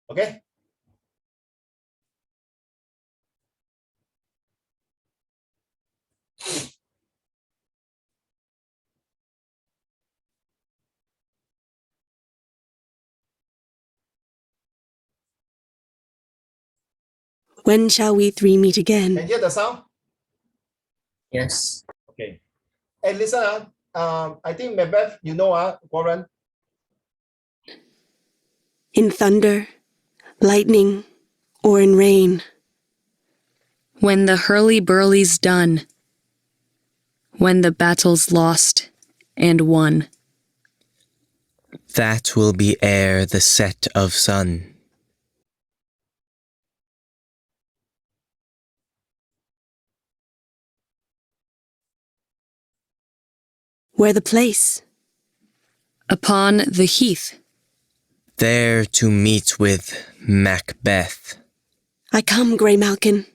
Okay. When shall we three meet again? Can you hear the sound? Yes. Okay. And listen, I think Macbeth, you know, Warren. In thunder, lightning, or in rain. When the hurly-burly's done. When the battle's lost and won. That will be ere the set of sun. Where the place? Upon the heath. There to meet with Macbeth. I come, Grey Malkin.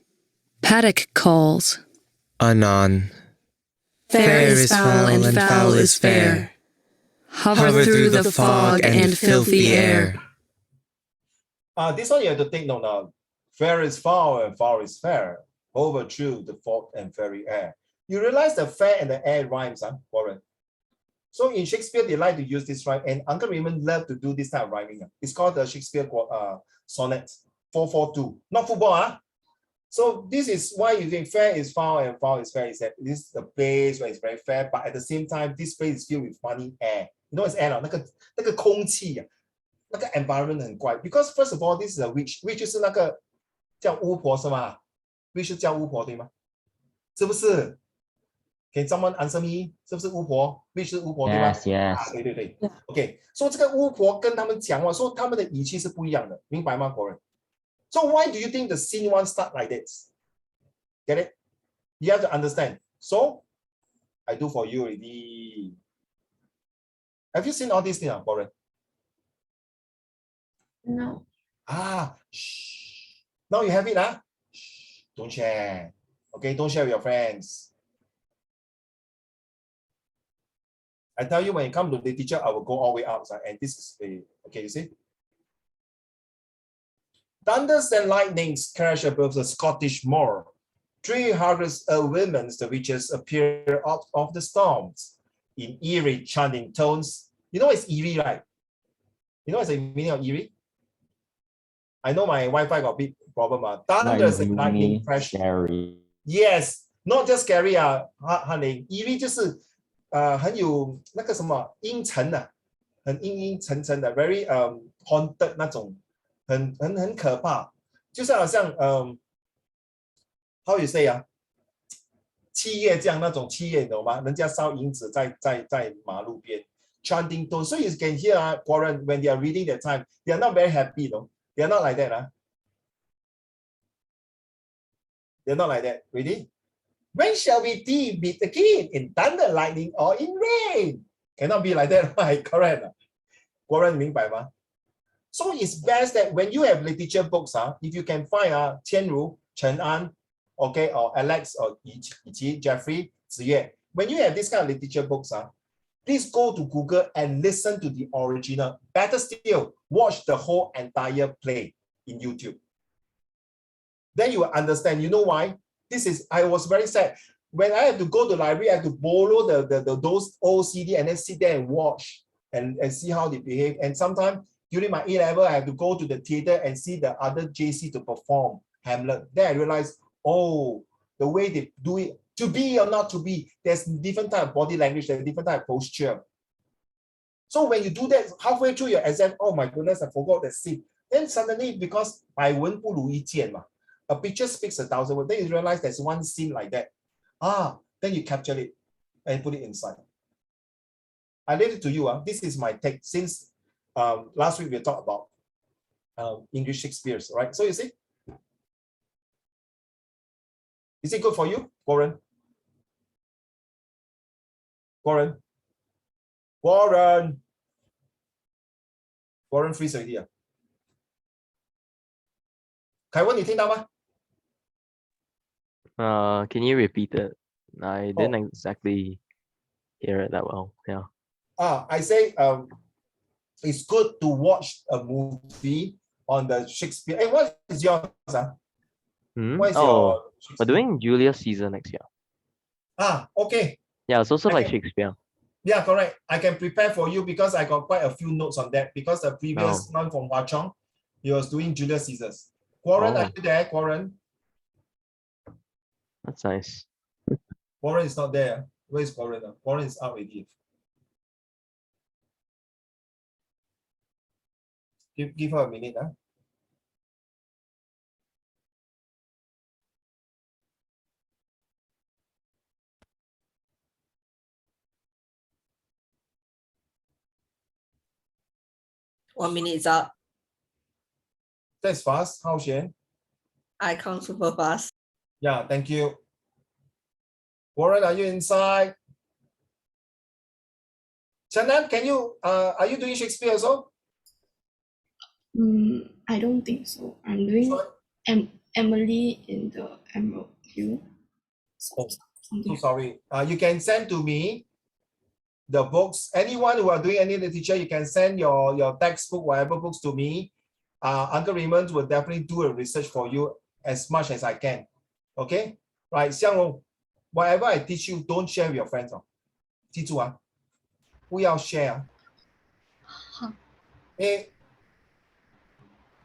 Paddock calls. Anon. Fair is foul and foul is fair. Hover through the fog and filthy air. This one you have to take note now. Fair is foul and foul is fair. Over through the fog and fairy air. You realize the fair and the air rhymes, Warren? So in Shakespeare, they like to use this rhyme, and Uncle Raymond loved to do this type of rhyming. It's called the Shakespeare sonnet. 442. Not football, huh? So this is why you think fair is foul and foul is fair. Is that this is the place where it's very fair, but at the same time, this place is filled with funny air. You know what's air? 那个空气啊，那个 environment 很怪。Because first of all, this is a witch. Witch 就是那个叫巫婆是吗 ？Witch 是叫巫婆对吗？是不是？ Can someone answer me？ 是不是巫婆 ？Witch 是巫婆对吗 Yes, yes. 对对对。OK， 所以这个巫婆跟他们讲话，说他们的语气是不一样的，明白吗，国人？ So why do you think the scene one start like this? Get it? You have to understand. So I do for you already. Have you seen all these things, Warren? No. Ah, shh. Now you have it, huh? Shh. Don't share. Okay, don't share with your friends. I tell you, when it comes to the teacher, I will go all the way up. And this is the, okay, you see? Thunders and lightnings crash above the Scottish moor. 300 women, the witches, appear out of the storms in eerie chanting tones. You know it's eerie, right? You know what's the meaning of eerie? I know my Wi-Fi got a big problem. Thunders and lightning crash. Scary. Yes, not just scary. Honey, eerie 就是很有那个什么阴沉的，很阴阴沉沉的 ，very haunted 那种。 很可怕，就是好像how you say 啊，七叶这样那种七叶，你懂吗？人家烧银纸在马路边 chanting tone， so you can hear Warren when they are reading that time, they are not very happy, no, they are not like that, they are not like that. Ready? When shall we meet again? In thunder, lightning, or in rain? Cannot be like that, right? Correct. Warren 明白吗？ So it's best that when you have literature books, if you can find Qianru, Chen An, okay, or Alex, or Yi Jeffrey, Ziyue, when you have this kind of literature books, please go to Google and listen to the original. Better still, watch the whole entire play in YouTube. Then you will understand. You know why? This is, I was very sad. When I have to go to the library, I have to borrow those old CD and then sit there and watch and see how they behave. And sometimes, during my A-level, I have to go to the theater and see the other JC to perform Hamlet. Then I realized, oh, the way they do it, to be or not to be, there's different type of body language, there's different type of posture. So when you do that halfway through your exam, oh my goodness, I forgot that scene. Then suddenly, because 百闻不如一见嘛, a picture speaks 1,000 words, then you realize there's one scene like that. Then you capture it and put it inside. I leave it to you. This is my take since last week we talked about English Shakespeare's, right? So you see, is it good for you, Warren? Warren freeze already. 凯文，你听到吗？ Can you repeat it? I didn't exactly hear it that well. Yeah. I say it's good to watch a movie on the Shakespeare. Hey, what is yours? What is your we're doing Julius Caesar next year. Okay. Yeah, it's also like Shakespeare. Yeah, correct. I can prepare for you because I got quite a few notes on that because the previous one from Hua Chong, he was doing Julius Caesar's. Warren, are you there, Warren? That's nice. Warren is not there. Where is Warren? Warren is out already. Give her a minute. 1 minute is up. That's fast. How Xuan? I count super fast. Yeah, thank you. Warren, are you inside? Chanan, can you are you doing Shakespeare also? I don't think so. I'm doing Emily in the Emerald Hill. So sorry. You can send to me the books. Anyone who are doing any literature, you can send your textbook, whatever books to me. Uncle Raymond will definitely do a research for you as much as I can. Okay? Right, Xianglong, whatever I teach you, don't share with your friends. 记住啊，不要 share.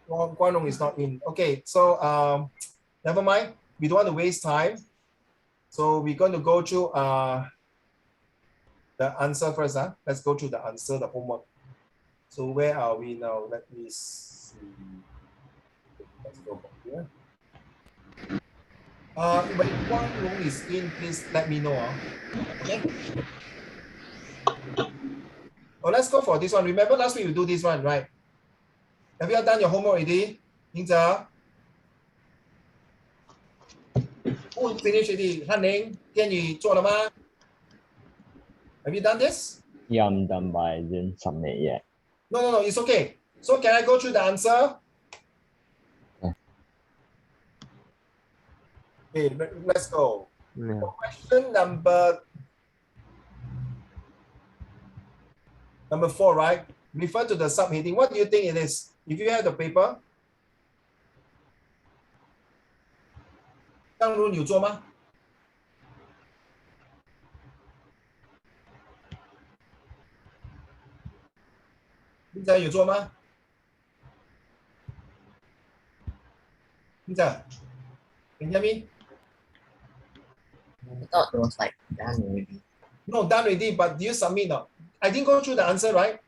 Guan Rong is not in. Okay, so never mind. We don't want to waste time. So we're going to go through the answer first. Let's go through the answer, the homework. So where are we now? Let me see. Let's go from here. When Guan Rong is in, please let me know. Okay. Oh, let's go for this one. Remember last week we do this one, right? Have you all done your homework already? Yingzhe? Who finished already? Han Ning, Tianyu, 做了吗? Have you done this? Yeah, I'm done, but I didn't submit yet. No, it's okay. So can I go through the answer? Okay, let's go. Yeah. Question number 4, right? Refer to the subheading. What do you think it is? If you have the paper. 张如你有做吗？林仔有做吗？林仔 can you hear me? I thought it was like done already. No, done already, but do you submit now? I didn't go through the answer, right?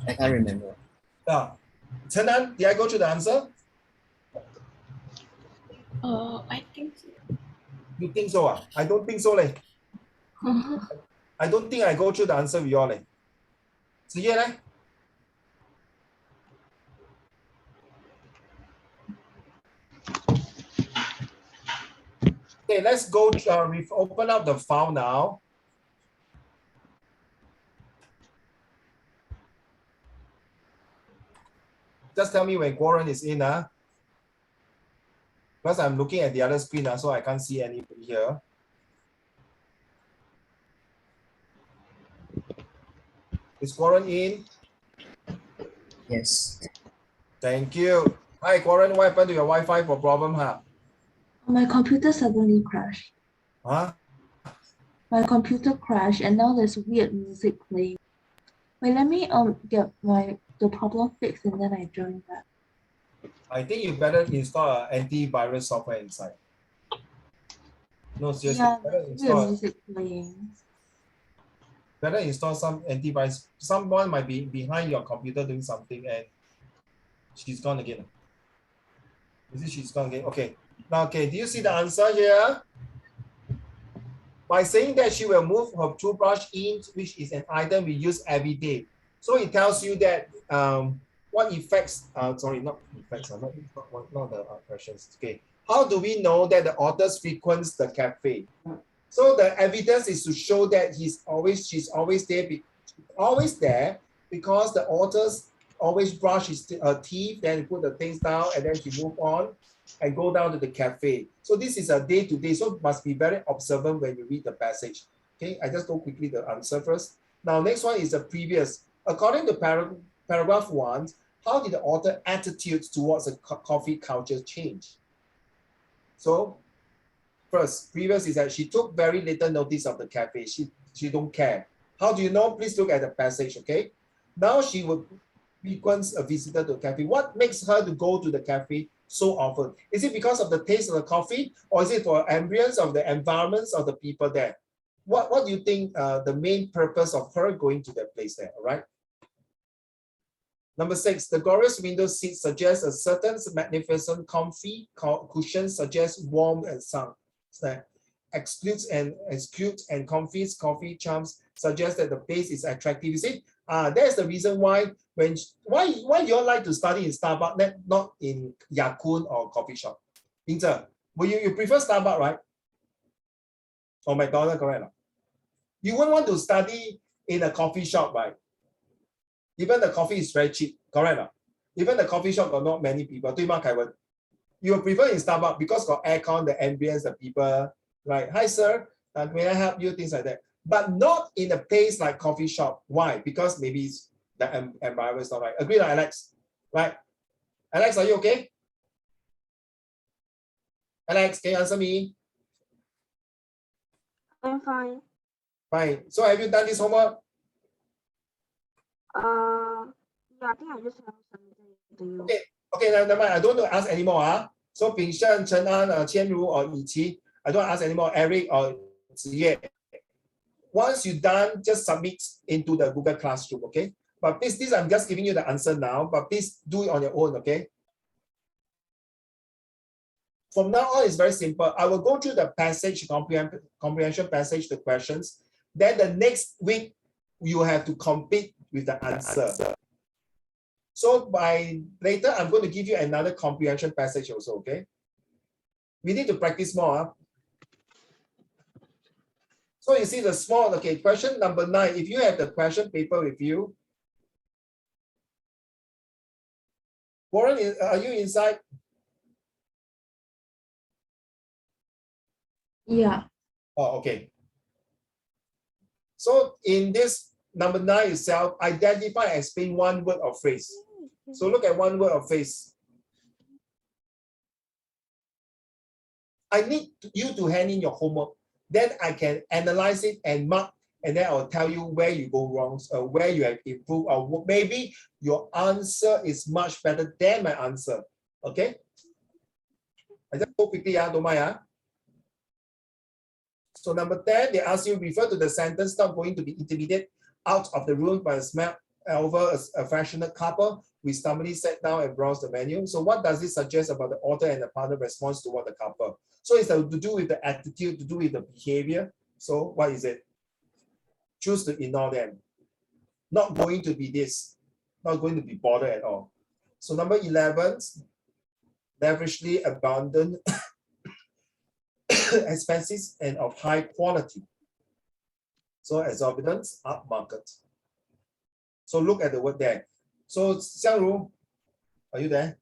I can't remember. Yeah. Chen An, did I go through the answer? I think so. You think so? I don't think so. I don't think I go through the answer with you all. 子夜呢? Okay, let's go. We've opened up the file now. Just tell me when Warren is in. Because I'm looking at the other screen, so I can't see anybody here. Is Warren in? Yes. Thank you. Hi, Warren. What happened to your Wi-Fi for problem, huh? My computer suddenly crashed. Huh? My computer crashed and now there's weird music playing. Wait, let me get the problem fixed and then I join back. I think you better install an antivirus software inside. No, seriously. Yeah, Better there's weird install, music playing. better install some antivirus. Someone might be behind your computer doing something and she's gone again. Is it she's gone again? Okay. Now, okay, do you see the answer here? By saying that she will move her toothbrush in, which is an item we use every day. So it tells you that what effects, sorry, not effects, not the questions. Okay. How do we know that the authors frequents the cafe? So the evidence is to show that she's always there because the authors always brush his teeth, then put the things down, and then she move on and go down to the cafe. So this is a day-to-day, so must be very observant when you read the passage. Okay, I just go quickly the answer first. Now, next one is the previous. According to paragraph 1, how did the author attitudes towards the coffee culture change? So, first, previous is that she took very little notice of the cafe. She don't care. How do you know? Please look at the passage, okay? Now she would frequent a visitor to the cafe. What makes her to go to the cafe so often? Is it because of the taste of the coffee, or is it for ambience of the environments of the people there? What do you think the main purpose of her going to that place there, all right? Number 6, the glorious window seat suggests a certain magnificent comfy cushion suggests warm and sun. Excludes and comfy coffee charms suggest that the place is attractive. You see, that's the reason why why you all like to study in Starbucks, not in Ya-Kun or coffee shop. Yingzhe, will you prefer Starbucks, right? Or McDonald's, correct? You wouldn't want to study in a coffee shop, right? Even the coffee is very cheap, correct? Even the coffee shop got not many people. You will prefer in Starbucks because got aircon, the ambience, the people, right? Hi, sir. May I help you? Things like that. But not in a place like coffee shop. Why? Because maybe it's the environment is not right. Agree, Alex? Right? Alex, are you okay? Alex, can you answer me? I'm fine. Fine. So have you done this homework? Yeah, I think I just have submitted it. Okay, never mind. I don't want to ask anymore. So Bing Shen, Chen An, Qian Ru, or Yi Qi, I don't ask anymore. Eric or Ziye. Once you're done, just submit into the Google Classroom, okay? But please, I'm just giving you the answer now, but please do it on your own, okay? From now on, it's very simple. I will go through the passage, comprehension passage, the questions. Then the next week, you have to compete with the answer. So by later, I'm going to give you another comprehension passage also, okay? We need to practice more. So you see the small, okay, question number 9. If you have the question paper with you, Warren, are you inside? Yeah. Oh, okay. So in this number 9 itself, identify and explain one word or phrase. So look at one word or phrase. I need you to hand in your homework. Then I can analyze it and mark, and then I'll tell you where you go wrong, where you have improved, or maybe your answer is much better than my answer. Okay? I just go quickly, don't mind. So number 10, they ask you refer to the sentence not going to be intimidated out of the room by a smell over a fashionable couple. We stumblingly sat down and browsed the menu. So what does this suggest about the author and the partner response toward the couple? So it's to do with the attitude, to do with the behavior. So what is it? Choose to ignore them. Not going to be this. Not going to be bothered at all. So number 11, lavishly abundant expenses and of high quality. So exorbitance, upmarket. So look at the word there. So Xiangru, are you there?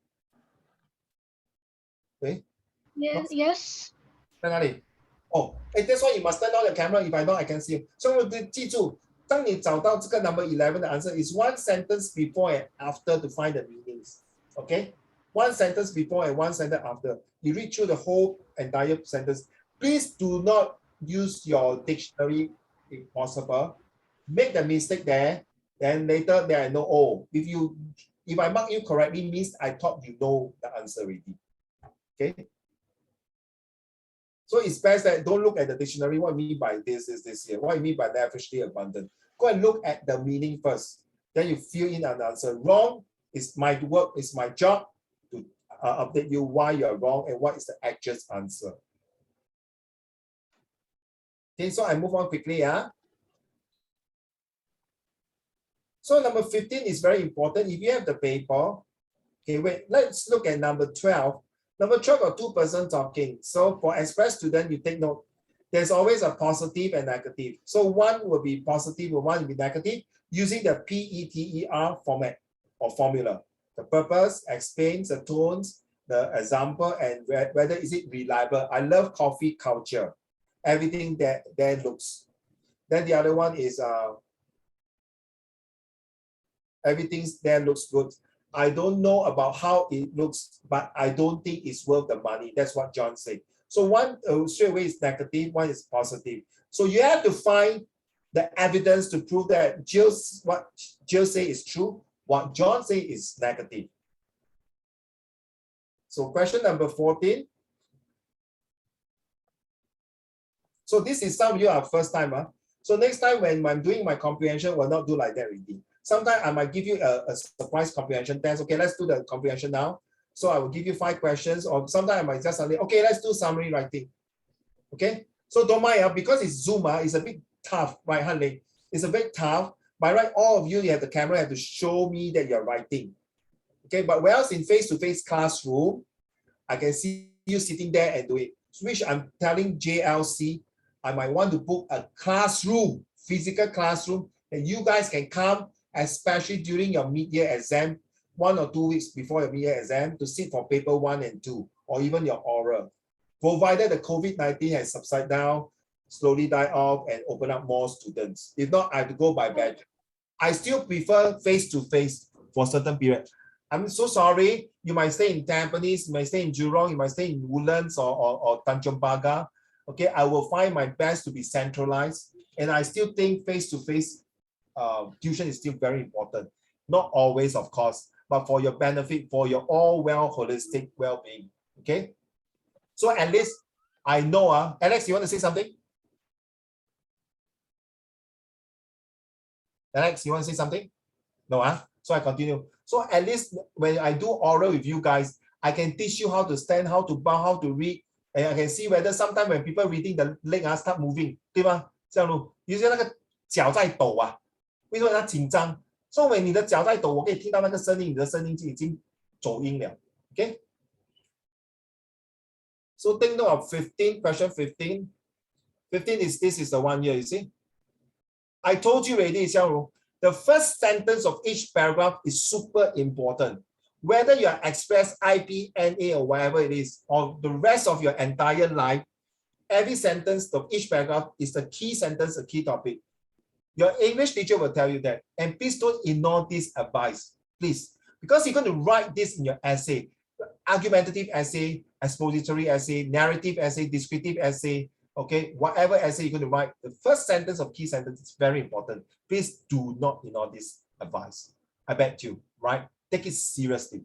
Okay. Yeah, yes. Oh, that's why you must turn on your camera. If I not, I can see you. So 记住，当你找到这个 number 11 the answer is one sentence before and after to find the meanings. Okay, one sentence before and one sentence after. You read through the whole entire sentence. Please do not use your dictionary if possible. Make the mistake there. Then later there I know, oh, if I mark you correctly means I thought you know the answer already. Okay. So it's best that don't look at the dictionary. What I mean by this is this here. What I mean by lavishly abundant. Go and look at the meaning first. Then you fill in an answer. Wrong is my work, is my job to update you why you are wrong and what is the actual answer. Okay, so I move on quickly. So number 15 is very important. If you have the paper, okay, wait, let's look at number 12. Number 12 got two persons talking. So for express student, you take note. There's always a positive and negative. So one will be positive and one will be negative using the PETER format or formula. The purpose explains the tones, the example, and whether is it reliable. I love coffee culture. Everything that looks. Then the other one is everything there looks good. I don't know about how it looks, but I don't think it's worth the money. That's what John said. So one straight away is negative, one is positive. So you have to find the evidence to prove that what Jill say is true, what John say is negative. So question number 14. So this is some of you are first time. So next time when I'm doing my comprehension, we'll not do like that already. Sometimes I might give you a surprise comprehension test. Okay, let's do the comprehension now. So I will give you 5 questions, or sometimes I might just say, okay, let's do summary writing. Okay, so don't mind, because it's Zoom, it's a bit tough, right, Hanley? It's a bit tough. By right, all of you have the camera, have to show me that you're writing. Okay, but whereas in face-to-face classroom, I can see you sitting there and do it. Which I'm telling JLC, I might want to book a classroom, physical classroom, and you guys can come, especially during your mid-year exam, 1 or 2 weeks before your mid-year exam, to sit for paper 1 and 2, or even your oral. Provided the COVID-19 has subsided down, slowly die off, and open up more students. If not, I have to go by batch. I still prefer face-to-face for certain period. I'm so sorry. You might stay in Tampines, you might stay in Jurong, you might stay in Woodlands or Tanjong Pagar. Okay, I will find my best to be centralized, and I still think face-to-face tuition is still very important. Not always, of course. but for your benefit, for your all holistic well-being. Okay. So at least I know. Alex, you want to say something? Alex, you want to say something? No, so I continue. So at least when I do oral with you guys, I can teach you how to stand, how to bow, how to read, and I can see whether sometimes when people reading the leg start moving, 对吗？这样咯，有些那个脚在抖啊，为什么它紧张？所以你的脚在抖，我可以听到那个声音，你的声音就已经走音了。Okay. So take note of 15, question 15. 15 is this is the one here, you see. I told you already, Xiaoru, the first sentence of each paragraph is super important. Whether you are Express, IP, NA, or whatever it is, or the rest of your entire life, every sentence of each paragraph is the key sentence, a key topic. Your English teacher will tell you that. And please don't ignore this advice, please. Because you're going to write this in your essay. Argumentative essay, expository essay, narrative essay, descriptive essay, okay, whatever essay you're going to write, the first sentence of key sentence is very important. Please do not ignore this advice. I bet you, right? Take it seriously.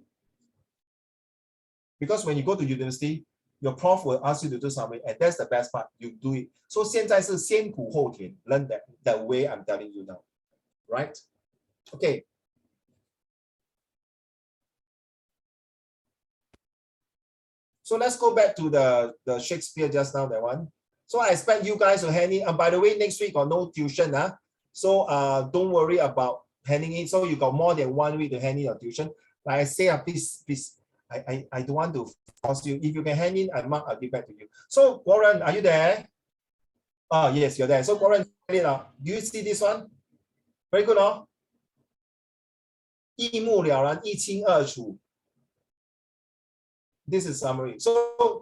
Because when you go to university, your prof will ask you to do something, and that's the best part. You do it. So 现在是先苦后甜. Learn that the way I'm telling you now, right? Okay. So let's go back to the Shakespeare just now, that one. So I expect you guys to hand in. And by the way, next week got no tuition. So don't worry about handing in. So you got more than 1 week to hand in your tuition. Like I say, please, I don't want to force you. If you can hand in, I'll give back to you. So Warren, are you there? Oh, yes, you're there. So Warren, do you see this one? Very good, no? 一目了然，一清二楚. This is summary. So,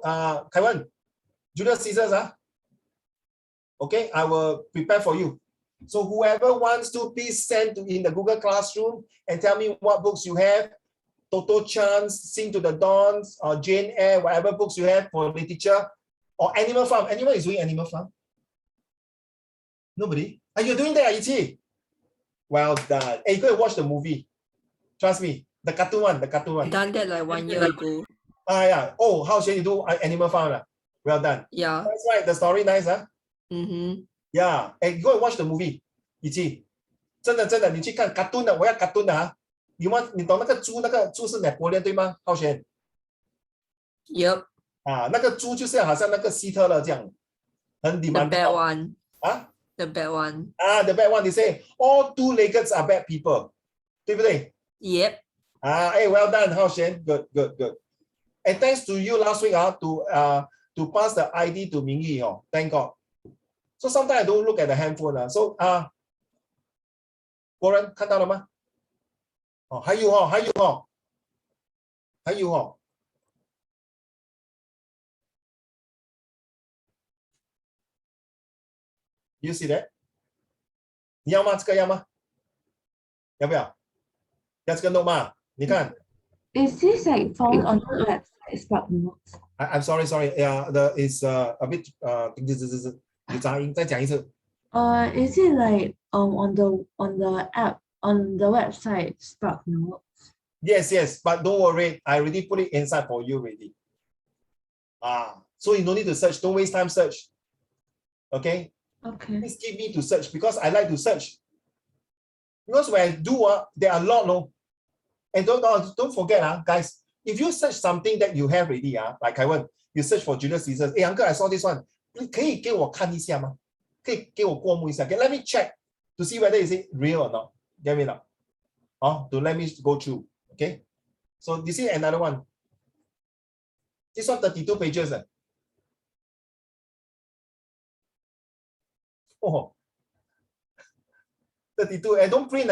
Kaiwan, Julius Caesars, okay, I will prepare for you. So whoever wants to, please send in the Google Classroom and tell me what books you have. Toto Chan's Sing to the Dawns, or Jane Eyre, whatever books you have for literature, or Animal Farm. Anyone is doing Animal Farm? Nobody? Are you doing that, Ichi? Well done. Hey, go and watch the movie. Trust me, the cartoon one, I done that like 1 year ago. Yeah. Oh, how should you do Animal Farm? Well done. Yeah. That's right. The story nice, Mm-hmm. Yeah. And go and watch the movie. 一起，真的，你去看 cartoon 的，我要 cartoon 的你懂那个猪是 Napoleon 对吗？浩轩。Yep. 那个猪就是好像那个希特勒这样，很 demand. The bad one. The bad one. The bad one. They say all two-leggeds are bad people. 对不对？ Yep. Well done, Hao Shen. Good. And thanks to you last week to pass the ID to Ming Yi. Thank God. So sometimes I don't look at the handphone. So 国人看到了吗？还有。You see that? 你要吗？这个要吗？要不要？要这个 note 吗？你看。Is this like found on the website Spark Notes? I'm sorry. Yeah, it's a bit 有杂音，再讲一次。Is it like on the app on the website Spark Notes? Yes, but don't worry, I already put it inside for you already. So you don't need to search. Don't waste time search. Okay. Okay. Please give me to search because I like to search. Because when I do, there are a lot, no. And don't forget, guys, if you search something that you have already, like Kaiwan, you search for Julius Caesar. Hey, uncle, I saw this one. 可以给我看一下吗？可以给我过目一下。Okay, let me check to see whether is it real or not. Get me now. To let me go through. Okay. So this is another one. This one 32 pages. Oh, 32. And don't print.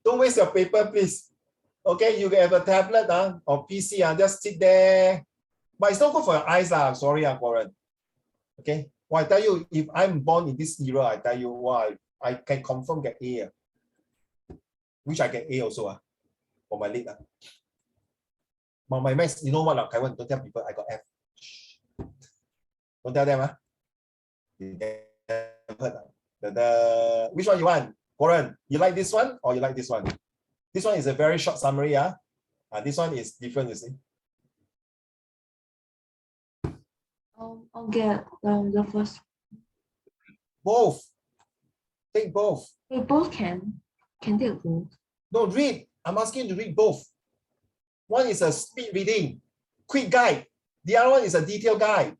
Don't waste your paper, please. Okay, you have a tablet or PC, just sit there. But it's not good for your eyes. Sorry, Warren. Okay. Well, I tell you, if I'm born in this era, I tell you why I can confirm get A. Which I get A also for my lit. But my maths, you know what, Kaiwan, don't tell people I got F. Don't tell them. Which one you want? Warren, you like this one or you like this one? This one is a very short summary. This one is different, you see. I'll get the first. Both. Take both. We both can take both. No, read. I'm asking you to read both. One is a speed reading, quick guide. The other one is a detailed guide.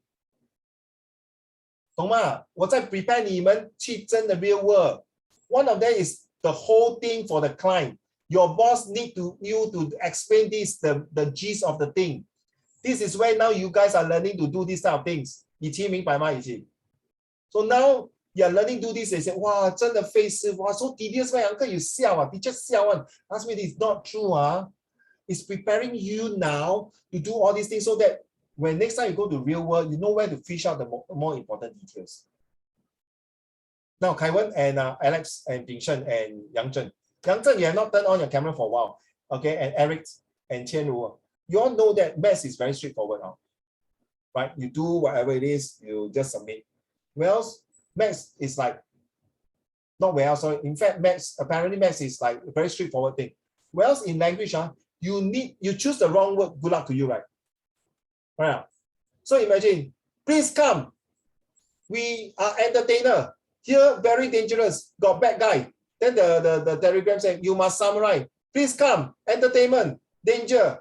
懂吗？我在 prepare 你们去真的 real world. One of them is the whole thing for the client. Your boss need you to explain this, the gist of the thing. This is where now you guys are learning to do this type of things. 以前明白吗？以前 So now you are learning to do this. They say, wow, 真的费事，哇 so tedious, my uncle, you 笑啊 teacher 笑啊 Ask me this, not true. It's preparing you now to do all these things so that when next time you go to real world, you know where to fish out the more important details. Now, Kaiwen and Alex and Bing Shen and Yang Zhen. Yang Zhen, you have not turned on your camera for a while. Okay, and Eric and Qian Ru. You all know that maths is very straightforward now. Right? You do whatever it is, you just submit. Well, maths is like, not well, sorry. In fact, apparently maths is like a very straightforward thing. Whereas in language, you choose the wrong word, good luck to you, right? Right. So imagine, please come. We are entertainer. Here, very dangerous, got bad guy. Then the telegram said, you must summarize. Please come, entertainment, danger.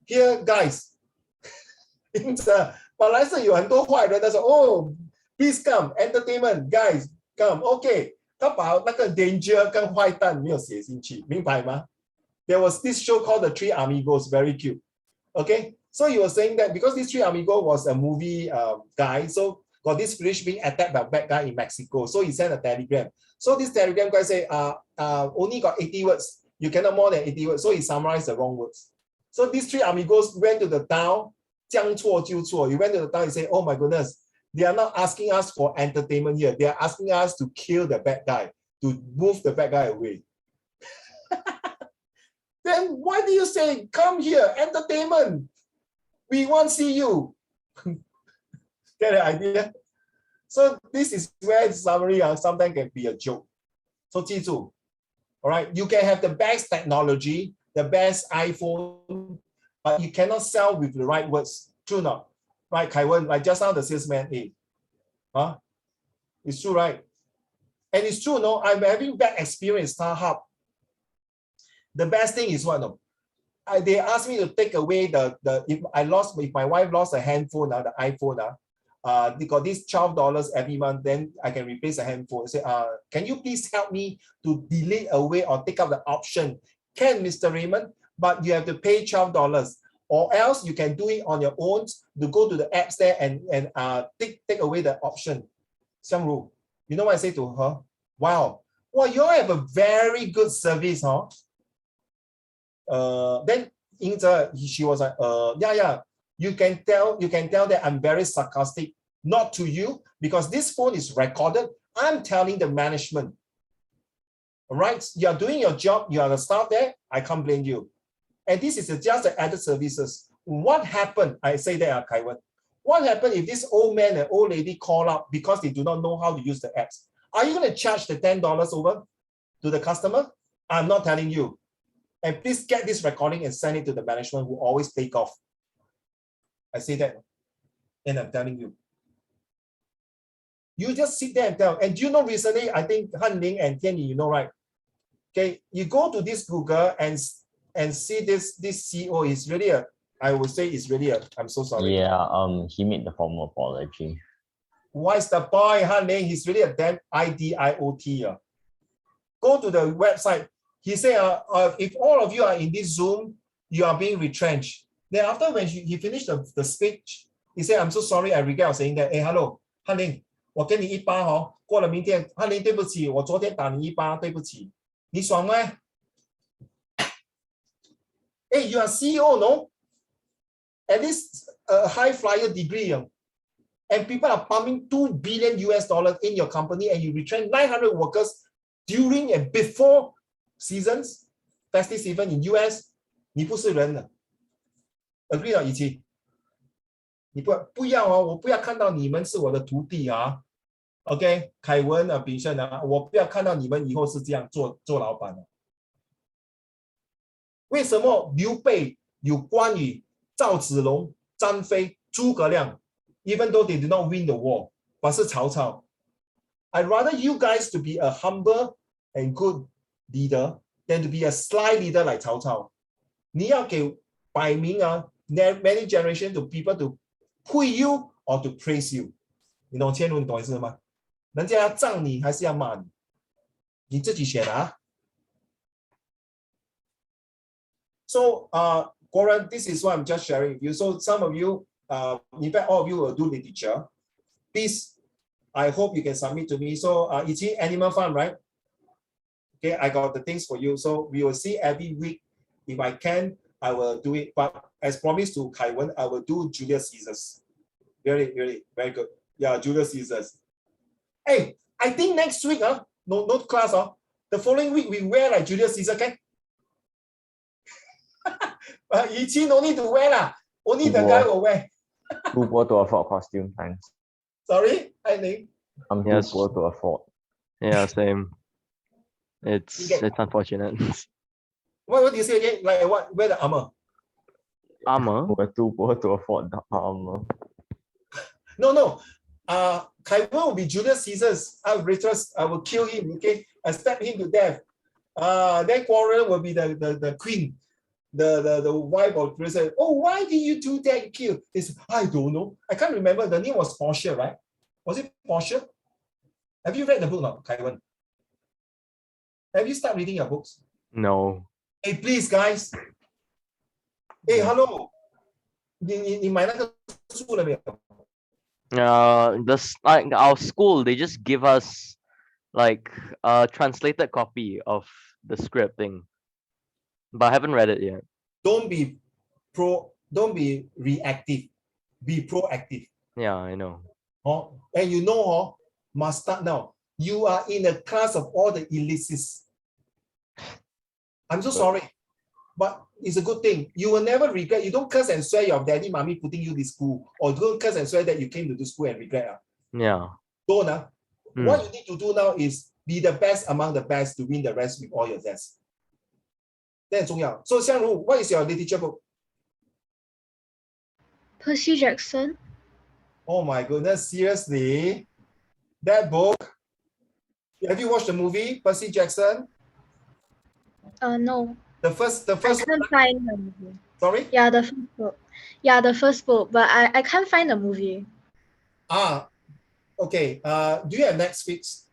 Here, guys. 本来是有很多坏人的说，哦 please come, entertainment, guys, come. Okay. 他把那个 danger 跟坏蛋没有写进去，明白吗？ There was this show called The Three Amigos, very cute. Okay, so you were saying that because this Three Amigos was a movie guy, so got this fish being attacked by a bad guy in Mexico. So he sent a telegram. So this telegram guy said, only got 80 words. You cannot more than 80 words. So he summarized the wrong words. So these Three Amigos went to the town. 将错就错. You went to the town and say, oh my goodness, they are not asking us for entertainment here. They are asking us to kill the bad guy, to move the bad guy away. Then why do you say, come here, entertainment? We want to see you. Get the idea? So this is where summary sometimes can be a joke. So 记住, all right, you can have the best technology, the best iPhone, but you cannot sell with the right words. True or not? Right, Kaiwen, like just now the salesman, it's true, right? And it's true, no, I'm having bad experience StarHub. The best thing is what, no? They asked me to take away if my wife lost a handphone, the iPhone, they got this $12 every month, then I can replace the handphone. Say, can you please help me to delete away or take out the option? Can, Mr. Raymond, but you have to pay $12. Or else you can do it on your own to go to the apps there and take away the option. Xiang Ru, you know what I say to her? Wow, well, you all have a very good service, huh? Then Yingze, she was like, yeah. You can tell that I'm very sarcastic, not to you, because this phone is recorded. I'm telling the management. All right, you are doing your job, you are the staff there, I can't blame you. And this is just the added services. What happened? I say that, Kaiwen. What happened if this old man and old lady call up because they do not know how to use the apps? Are you going to charge the $10 over to the customer? I'm not telling you. And please get this recording and send it to the management who always take off. I say that, and I'm telling you. You just sit there and tell. And you know, recently, I think Han Ling and Tian Yi, you know, right? Okay, you go to this Google and see this CEO is really I would say it's really I'm so sorry. Yeah, he made the formal apology. What's the point, Han Ling? He's really a damn idiot. Go to the website. He said, if all of you are in this Zoom, you are being retrenched. Then after when he finished the speech, he said, I'm so sorry, I regret saying that. Hey, hello, 翰林，我给你一巴哦，过了明天，翰林，对不起，我昨天打你一巴，对不起，你爽吗？ Hey, you are CEO, no? At least a high flyer degree, and people are pumping $2 billion in your company, and you retrench 900 workers during and before seasons, festive season in US. 你不是人了。 Agree 了，以琪，你不要啊！我不要看到你们是我的徒弟啊 ！OK， 凯文啊，炳胜啊，我不要看到你们以后是这样做老板的。为什么刘备有关羽、赵子龙、张飞、诸葛亮 ，even though they did not win the war， but 是曹操。I'd rather you guys to be a humble and good leader than to be a sly leader like 曹操。你要给摆明啊 ，many generation to people to praise you or to praise you。你懂千如，你懂意思吗？人家要赞你还是要骂你？你自己选啊。So, Goran, this is what I'm just sharing with you. So some of you, in fact, all of you will do literature. Please, I hope you can submit to me. So, it's Animal Farm, right? Okay, I got the things for you. So we will see every week. If I can, I will do it. But as promised to Kai Wen, I will do Julius Caesars. Very, very, very good. Yeah, Julius Caesars. Hey, I think next week, no class, the following week we wear like Julius Caesar, okay? Ichi no need to wear lah. Only the guy will wear. Too poor to afford costume, thanks. Sorry, I think. I'm too poor to afford. Yeah, same. It's unfortunate. What do you say again? Like what? Wear the armor? Armor? We're too poor to afford the armor. No. Kai Wen will be Julius Caesar's. I will kill him. Okay, I stab him to death. Then Quarrel will be the queen. The wife of president. Oh, why did you do that? You kill? I don't know. I can't remember. The name was Portia, right? Was it Portia? Have you read the book now, Kai Wen? Have you started reading your books? No. Hey, please, guys. Hey, hello. 你买那个书了没有？ like our school, they just give us like a translated copy of the script thing. But I haven't read it yet. Don't be reactive. Be proactive. Yeah, I know. And you know, must start now. You are in a class of all the elites. I'm so sorry. But it's a good thing. You will never regret. You don't curse and swear your daddy, mommy putting you to school. Or don't curse and swear that you came to this school and regret. Yeah. Don't. What you need to do now is be the best among the best to win the rest with all your tests. That's 重要. So, Xiangru, what is your literature book? Percy Jackson. Oh my goodness, seriously? That book? Have you watched the movie, Percy Jackson? No. The first I can't find the movie. Sorry? Yeah, the first book. Yeah, the first book, but I can't find the movie. Okay. Do you have Netflix?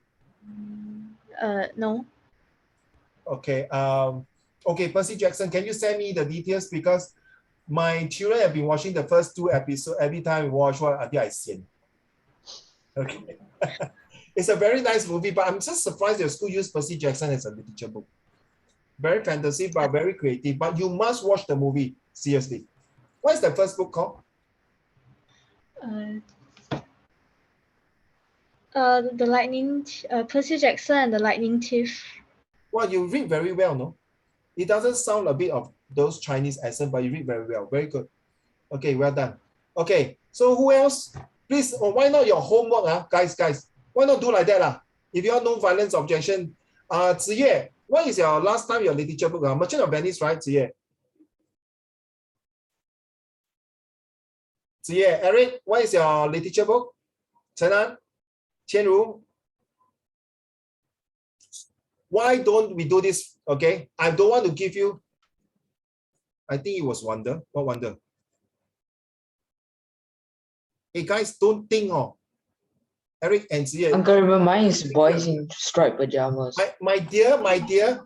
No. Okay. Okay, Percy Jackson, can you send me the details? Because my children have been watching the first 2 episodes. Every time we watch one, until I sin. Okay. It's a very nice movie, but I'm just surprised your school used Percy Jackson as a literature book. Very fantasy, but very creative. But you must watch the movie, seriously. What is the first book called? The Lightning, Percy Jackson and the Lightning Thief. Well, you read very well, no? It doesn't sound a bit of those Chinese accent, but you read very well. Very good. Okay, well done. Okay, so who else? Please, why not your homework, guys? Why not do like that? If you have no violence objection, Ziyue, what is your last time your literature book? Merchant of Venice, right, Ziyue? Ziyue, Eric, what is your literature book? Chenan, Qianru. Why don't we do this? Okay, I don't want to give you. I think it was Wonder. What Wonder? Hey guys, don't think Eric and Zia. Uncle, remember mine is boys in striped pajamas. My dear,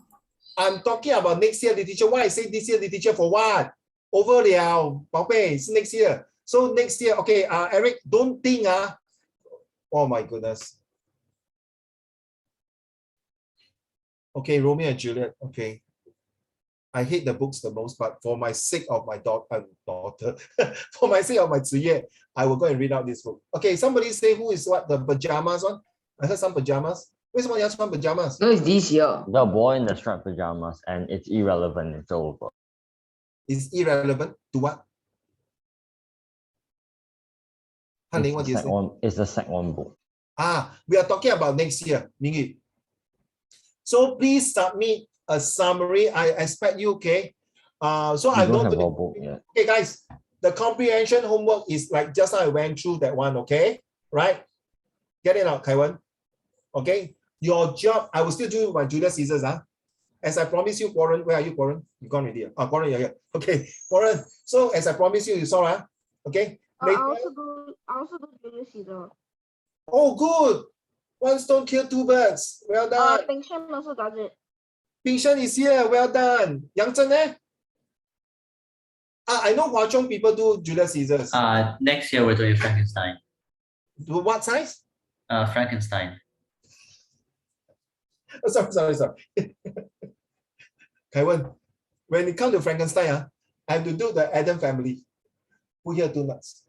I'm talking about next year literature. Why I say this year literature for what? Over liao, 宝贝, it's next year. So next year, okay, Eric, don't think. Oh my goodness. Okay, Romeo and Juliet. Okay. I hate the books the most, but for my sake of my daughter, for my sake of my Ziyue, I will go and read out this book. Okay, somebody say who is what, the pajamas one? I heard some pajamas. 为什么你要穿 pajamas? No, it's this year. The boy in the striped pajamas, and it's irrelevant. It's over. It's irrelevant to what? Hanling, what do you say? It's the second one book. We are talking about next year, Mingyu. So please submit a summary. I expect you, okay? So We I'm don't not have going our book yet. Okay, guys, the comprehension homework is like just now I went through that one, okay? Right? Get it out, Kaiwan. Okay? Your job, I will still do my Julius Caesars, as I promised you, Warren, where are you, Warren? You gone already. Warren, you're here. Okay, Warren. So as I promised you, you saw, okay? I Later. also do Julius Caesar. Oh, good. One stone killed two birds. Well done. Peng Shen also does it. Ping Shen is here. Well done. Yang Zhen, eh? I know Hua Chong people do Julius Caesars. Next year we're doing Frankenstein. What size? Frankenstein. Oh, sorry. Kaiwan, when it comes to Frankenstein, I have to do the Adam family. Put here 2 nuts.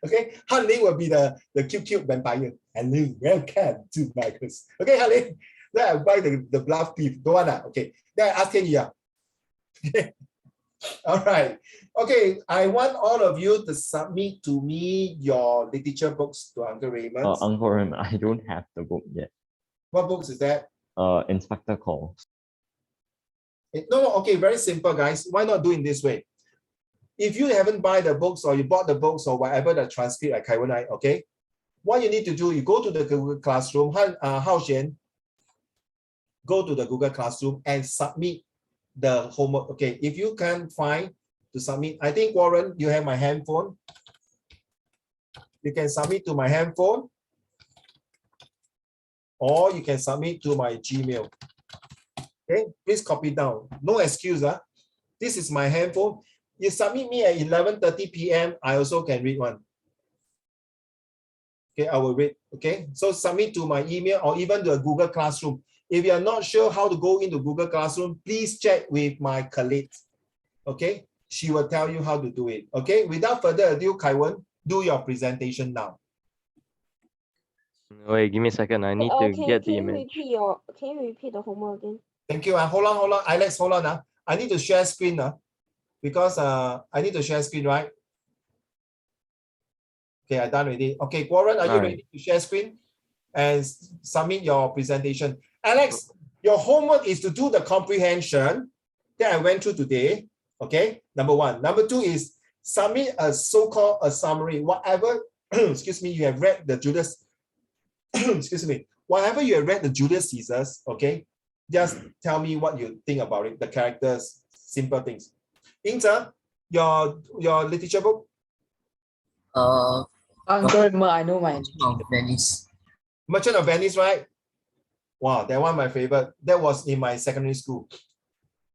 Okay, Han Ling will be the cute vampire. Hello, welcome to my house. Okay, Han Ling. Then I buy the bluff thief. Don't want that. Okay. Then I ask Tian Yi. Okay. All right. Okay, I want all of you to submit to me your literature books to Uncle Raymond. Uncle Raymond, I don't have the book yet. What books is that? Inspector Calls. No, okay, very simple, guys. Why not do it this way? If you haven't buy the books or you bought the books or whatever the transcript at Kaiwan, okay, what you need to do, you go to the Google Classroom, Hao Xian, go to the Google Classroom and submit the homework. Okay, if you can't find to submit, I think Warren, you have my handphone. You can submit to my handphone, or you can submit to my Gmail. Okay, please copy down. No excuse. This is my handphone. You submit me at 11:30 p.m. I also can read one. Okay, I will read. Okay, so submit to my email or even to a Google Classroom. If you are not sure how to go into Google Classroom, please check with my colleague. Okay, she will tell you how to do it. Okay, without further ado, Kaiwan, do your presentation now. Wait, give me a second. I need to get the image. Can you repeat the homework again? Thank you. Hold on. Alex, hold on. I need to share screen because I need to share screen, right? Okay, I done already. Okay, Warren, are you ready to share screen and submit your presentation? Alex, your homework is to do the comprehension that I went through today. Okay, number 1. Number 2 is submit a so-called a summary. Whatever, excuse me, you have read the Julius, excuse me, whatever you have read the Julius Caesars, okay, just tell me what you think about it, the characters, simple things. Yingzhe, your literature book? Uncle Raymond, I know mine. Of Venice. Merchant of Venice, right? Wow, that one my favorite. That was in my secondary school.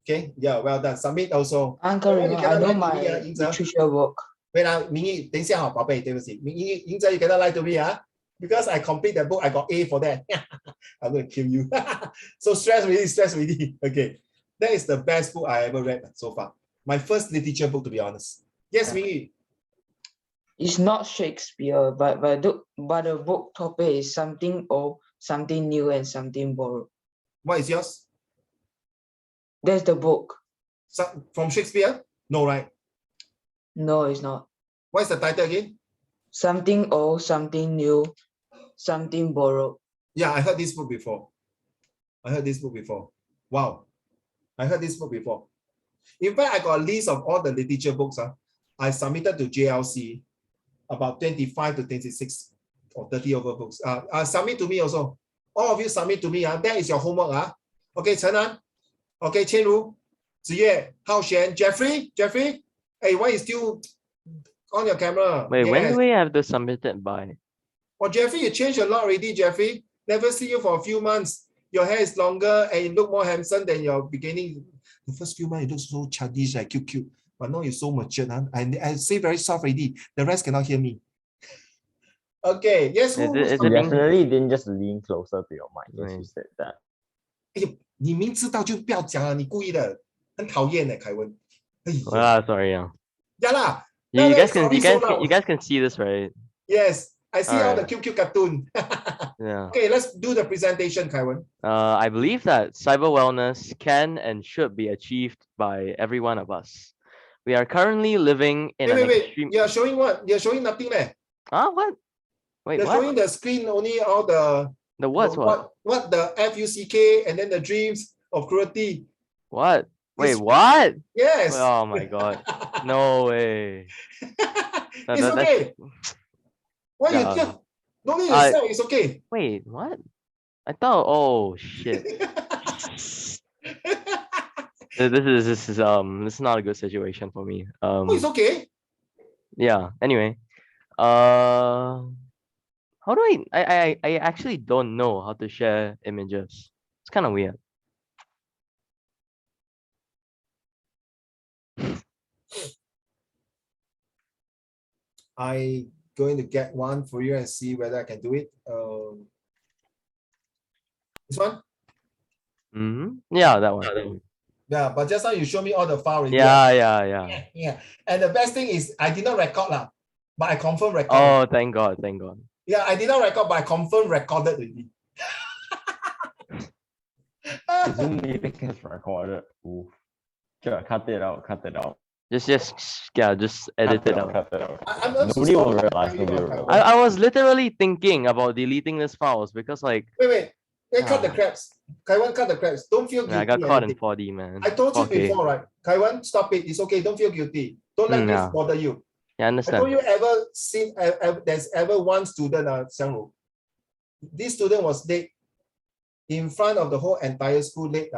Okay, yeah, well done. Submit also. Uncle Raymond, I know my literature book. Wait, Mingy, 等一下宝贝，对不起。Yingzhe, you cannot lie to me, because I complete the book, I got A for that. I'm going to kill you. So stress already. Okay, that is the best book I ever read so far. My first literature book, to be honest. Yes, Mingy. It's not Shakespeare, but the book topic is something old, something new, and something borrowed. What is yours? That's the book. From Shakespeare? No, right? No, it's not. What is the title again? Something old, something new, something borrowed. Yeah, I heard this book before. Wow. I heard this book before. In fact, I got a list of all the literature books I submitted to JLC, about 25 to 26 or 30 over books. Submit to me also. All of you submit to me. That is your homework. Okay, Chen An. Okay, Chen Ru, Ziyue, Hao Xian, Jeffrey. Hey, why is still on your camera? Wait, when do we have to submit it by? Oh, Jeffrey, you changed a lot already, Jeffrey. Never see you for a few months. Your hair is longer and you look more handsome than your beginning. The first few months, you look so childish, like cute. But now you're so mature. I say very soft already. The rest cannot hear me. Okay, yes. You definitely didn't just lean closer to your mic as you said that. 你明知道就不要讲了，你故意的，很讨厌的，凯文。Sorry. Yeah lah. You guys can see this, right? Yes, I see all the cute cartoon. Yeah. Okay, let's do the presentation, Kaiwan. I believe that cyber wellness can and should be achieved by every one of us. We are currently living in extreme... You're showing what? You're showing nothing there. What? Wait, You're showing the screen only all the... The what? What the FUCK and then the dreams of cruelty. What? Wait, what? Yes. Oh my god. No way. No, It's okay. Why you yeah. just don't need to sell? It's okay. Wait, what? I thought. Oh shit. This is not a good situation for me. Oh, it's okay. Yeah. Anyway, how do I actually don't know how to share images. It's kind of weird. I going to get one for you and see whether I can do it. This one? Yeah, that one. Yeah, but just now you show me all the file already. Yeah. And the best thing is I did not record lah, but I confirm record. Oh, thank God. Yeah, I did not record, but I confirm recorded already. Zoom meeting is recorded. Oof. Sure, cut it out. Just edit it out. Cut it out. Nobody will realize. I was literally thinking about deleting these files because like. Wait. Cut the crabs. Kaiwan, cut the crabs. Don't feel guilty. I got caught in 4D, man. I told you before, right? Kaiwan, stop it. It's okay. Don't feel guilty. Don't let this bother you. Yeah, I understand. I told you there's ever one student, Xiangru. This student was late in front of the whole entire school late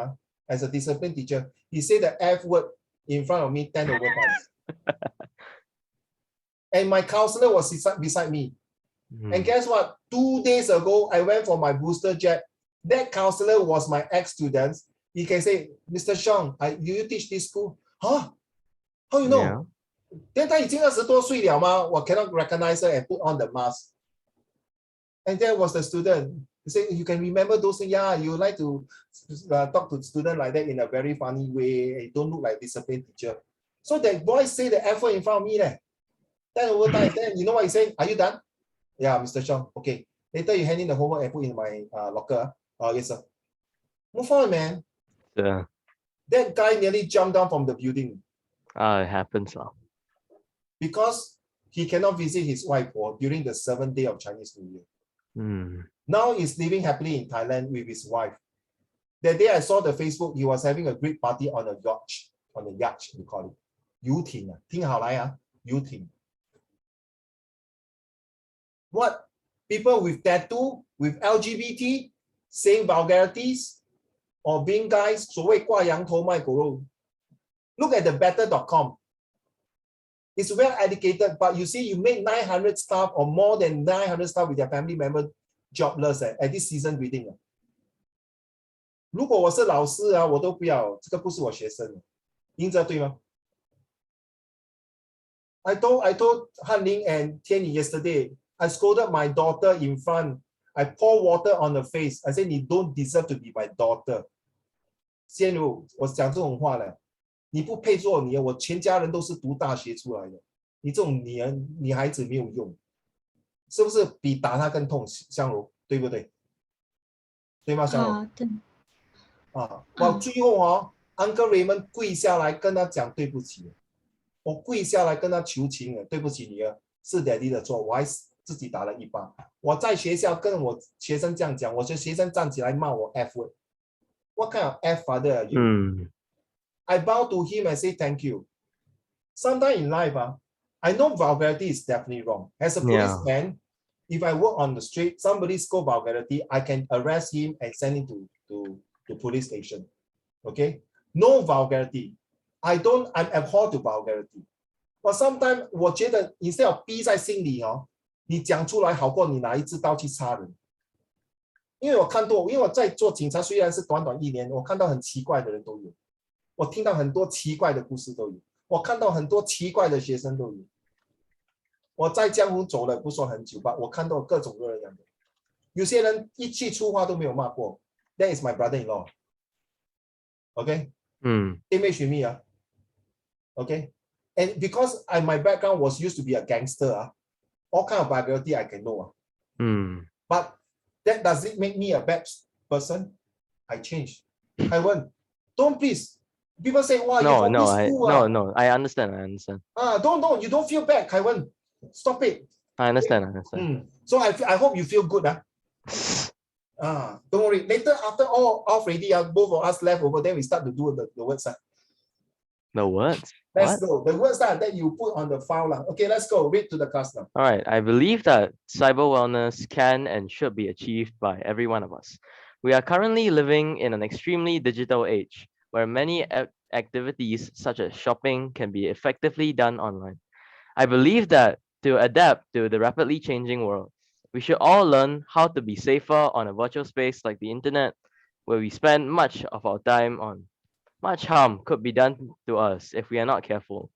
as a discipline teacher. He said the F word in front of me 10 over times. And my counselor was beside me. And guess what? 2 days ago, I went for my booster jab. That counselor was my ex-student. He can say, Mr. Xiong, do you teach this school? Huh? How you know? Then 他已经20多岁了嘛, I cannot recognize her and put on the mask. And that was the student. He said, you can remember those things. Yeah, you like to talk to students like that in a very funny way. You don't look like discipline teacher. So that boy say the F word in front of me. 10 over time. Then you know what he said? Are you done? Yeah, Mr. Xiong. Okay. Later you hand in the homework and put in my locker. Yes, sir. Move on, man. Yeah. That guy nearly jumped down from the building. It happens. Because he cannot visit his wife during the 7th day of Chinese New Year. Now he's living happily in Thailand with his wife. That day I saw the Facebook, he was having a great party on a yacht, we call it. 游艇啊，听好来啊，游艇. What? People with tattoo, with LGBT, saying vulgarities, or being guys, 所谓挂羊头卖狗肉. Look at the better.com. It's well educated, but you see, you make 900 staff or more than 900 staff with their family member jobless at this season reading. 如果我是老师啊，我都不要，这个不是我学生。英哲对吗？ I told Han Ling and Tian yesterday, I scolded my daughter in front. I pour water on her face. I said, 你 don't deserve to be my daughter. 仙如，我讲这种话了，你不配做女儿，我全家人都是读大学出来的，你这种女孩子没有用，是不是比打她更痛？香如，对不对？对吗，香如？对。我最后Uncle Raymond 跪下来跟他讲对不起，我跪下来跟他求情了，对不起女儿，是 Daddy 的错，我还自己打了一巴。我在学校跟我学生这样讲，我的学生站起来骂我 F word。What kind of F father are you? I bow to him and say thank you. Sometimes in life, I know vulgarity is definitely wrong. As a policeman, if I work on the street, somebody scold vulgarity, I can arrest him and send him to police station. Okay? No vulgarity. I'm abhor to vulgarity. But sometimes 我觉得 instead of 逼在心里你讲出来好过你拿一支刀去插人。因为我在做警察，虽然是短1年，我看到很奇怪的人都有，我听到很多奇怪的故事都有，我看到很多奇怪的学生都有。我在江湖走了不说很久吧，我看到各种各样的，有些人一句粗话都没有骂过。That is my brother-in-law. Okay? Image with me. Okay? And because my background was used to be a gangster, all kind of vulgarity I can know. But that does it make me a bad person? I changed. I won't. Don't please. People say, "Wow, no. I understand. Don't. You don't feel bad, Kaiwan. Stop it. I understand. So I hope you feel good. Don't worry. Later, after all off ready, both of us left over there, we start to do the words. The words? Let's What? go. The words that you put on the file. Okay, let's go. Read to the class now. All right. I believe that cyber wellness can and should be achieved by every one of us. We are currently living in an extremely digital age where many activities such as shopping can be effectively done online. I believe that to adapt to the rapidly changing world, we should all learn how to be safer on a virtual space like the internet, where we spend much of our time on. Much harm could be done to us if we are not careful.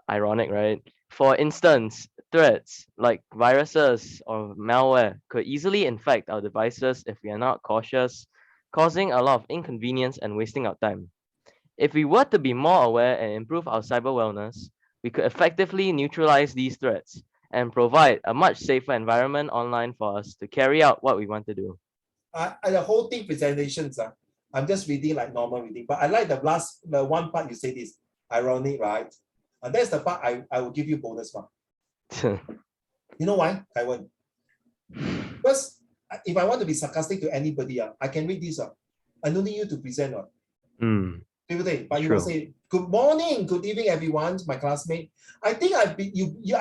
Ironic, right? For instance, threats like viruses or malware could easily infect our devices if we are not cautious, causing a lot of inconvenience and wasting our time. If we were to be more aware and improve our cyber wellness, we could effectively neutralize these threats and provide a much safer environment online for us to carry out what we want to do. The whole thing presentations, I'm just reading like normal reading, but I like the one part you say this, ironic, right? That's the part I will give you bonus mark. You know why, Taiwan? Because if I want to be sarcastic to anybody, I can read this. I don't need you to present. But you will say, good morning, good evening, everyone, my classmate. I think I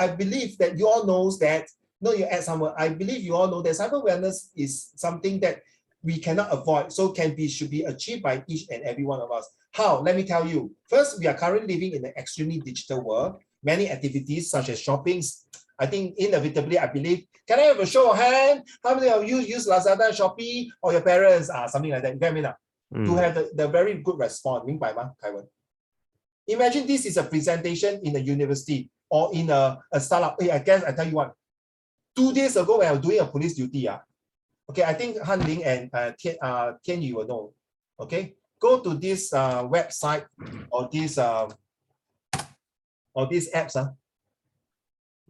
believe that you all knows that, no, you add somewhere. I believe you all know that cyber awareness is something that we cannot avoid, so should be achieved by each and every one of us. How? Let me tell you. First, we are currently living in an extremely digital world. Many activities such as shopping, I think inevitably, I believe, can I have a show of hand? How many of you use Lazada and Shopee, or your parents? Something like that. You get me now? To have the very good response. 明白吗, Kaiwan? Imagine this is a presentation in a university or in a startup. Hey, I guess I tell you what. 2 days ago, when I was doing a police duty, okay, I think Han Ling and Tian Yu will know. Okay, go to this website or this apps.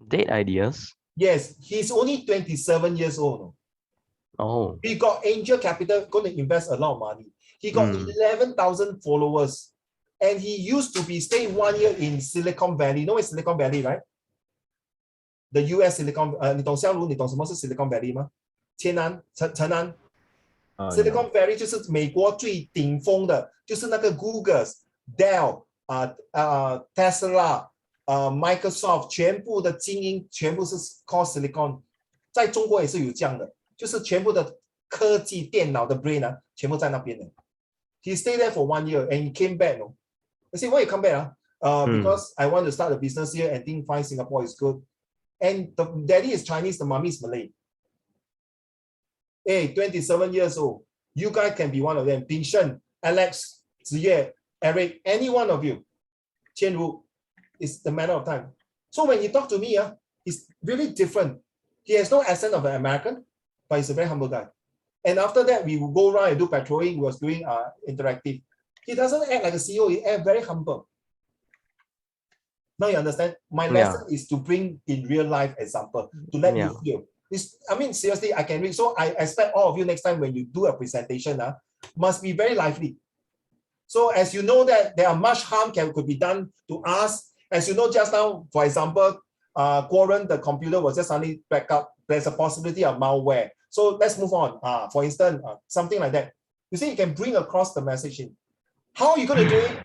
Date ideas. Yes, he's only 27 years old. Oh. He got angel capital, going to invest a lot of money. He got 11,000 followers, and he used to be staying 1 year in Silicon Valley. You know where Silicon Valley, right? The US Silicon. 你懂香炉？你懂什么是 Silicon Valley 吗？陈安。Silicon Valley 就是美国最顶峰的，就是那个 Google、Dell、Tesla、Microsoft 全部的精英，全部是 called Silicon。在中国也是有这样的，就是全部的科技电脑的 brain 全部在那边的。He stayed there for 1 year and he came back. I say, why you come back? Because I want to start a business here and think find Singapore is good. And the daddy is Chinese, the mommy is Malay. Hey, 27 years old. You guys can be one of them. Bing Shen, Alex, Ziye, Eric, any one of you. Qian Ru, it's the matter of time. So when he talk to me, he's really different. He has no accent of an American, but he's a very humble guy. And after that, we will go around and do patrolling. We was doing interactive. He doesn't act like a CEO. He act very humble. Now you understand? My lesson is to bring in real life example, to let you feel. I mean, seriously, I can read. So I expect all of you next time when you do a presentation, must be very lively. So as you know that there are much harm could be done to us. As you know just now, for example, Quorum, the computer was just suddenly back up. There's a possibility of malware. So let's move on. For instance, something like that. You see, you can bring across the message in. How are you going to do it?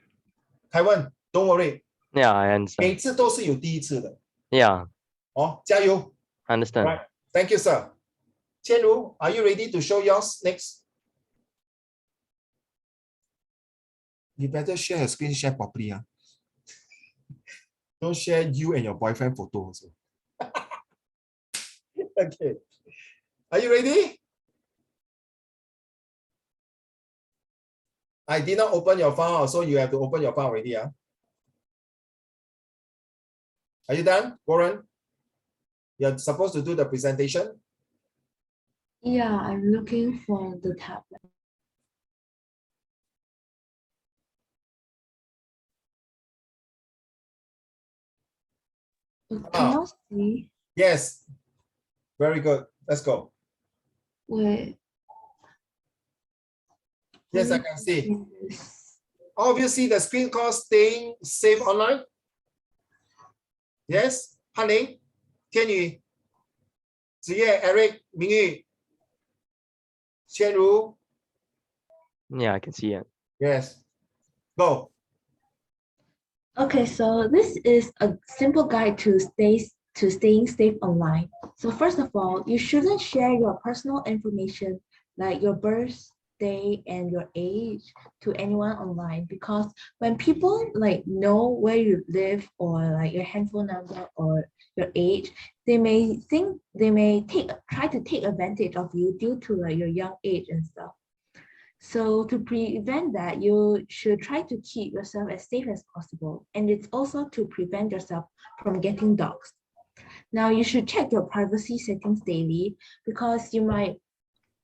Taiwan, don't worry. Yeah, I understand. 每次都是有第一次的。Yeah. 加油。Understand. Right. Thank you, sir. Qianru, are you ready to show yours next? You better share your screen share properly. Don't share you and your boyfriend photo also. Okay. Are you ready? I did not open your file, so you have to open your file already. Are you done, Warren? You're supposed to do the presentation? Yeah, I'm looking for the tablet. Can you see? Yes. Very good. Let's go. Wait. Yes, I can see. Obviously, the screen call staying safe online. Yes, Han Ling, Tian Yu, Ziye, Eric, Mingyu, Qianru. Yeah, I can see it. Yes. Go. Okay, so this is a simple guide to staying safe online. So first of all, you shouldn't share your personal information like your birthday and your age to anyone online, because when people like know where you live or like your handphone number or your age, they may try to take advantage of you due to like your young age and stuff. So to prevent that, you should try to keep yourself as safe as possible. And it's also to prevent yourself from getting doxxed. Now you should check your privacy settings daily, because you might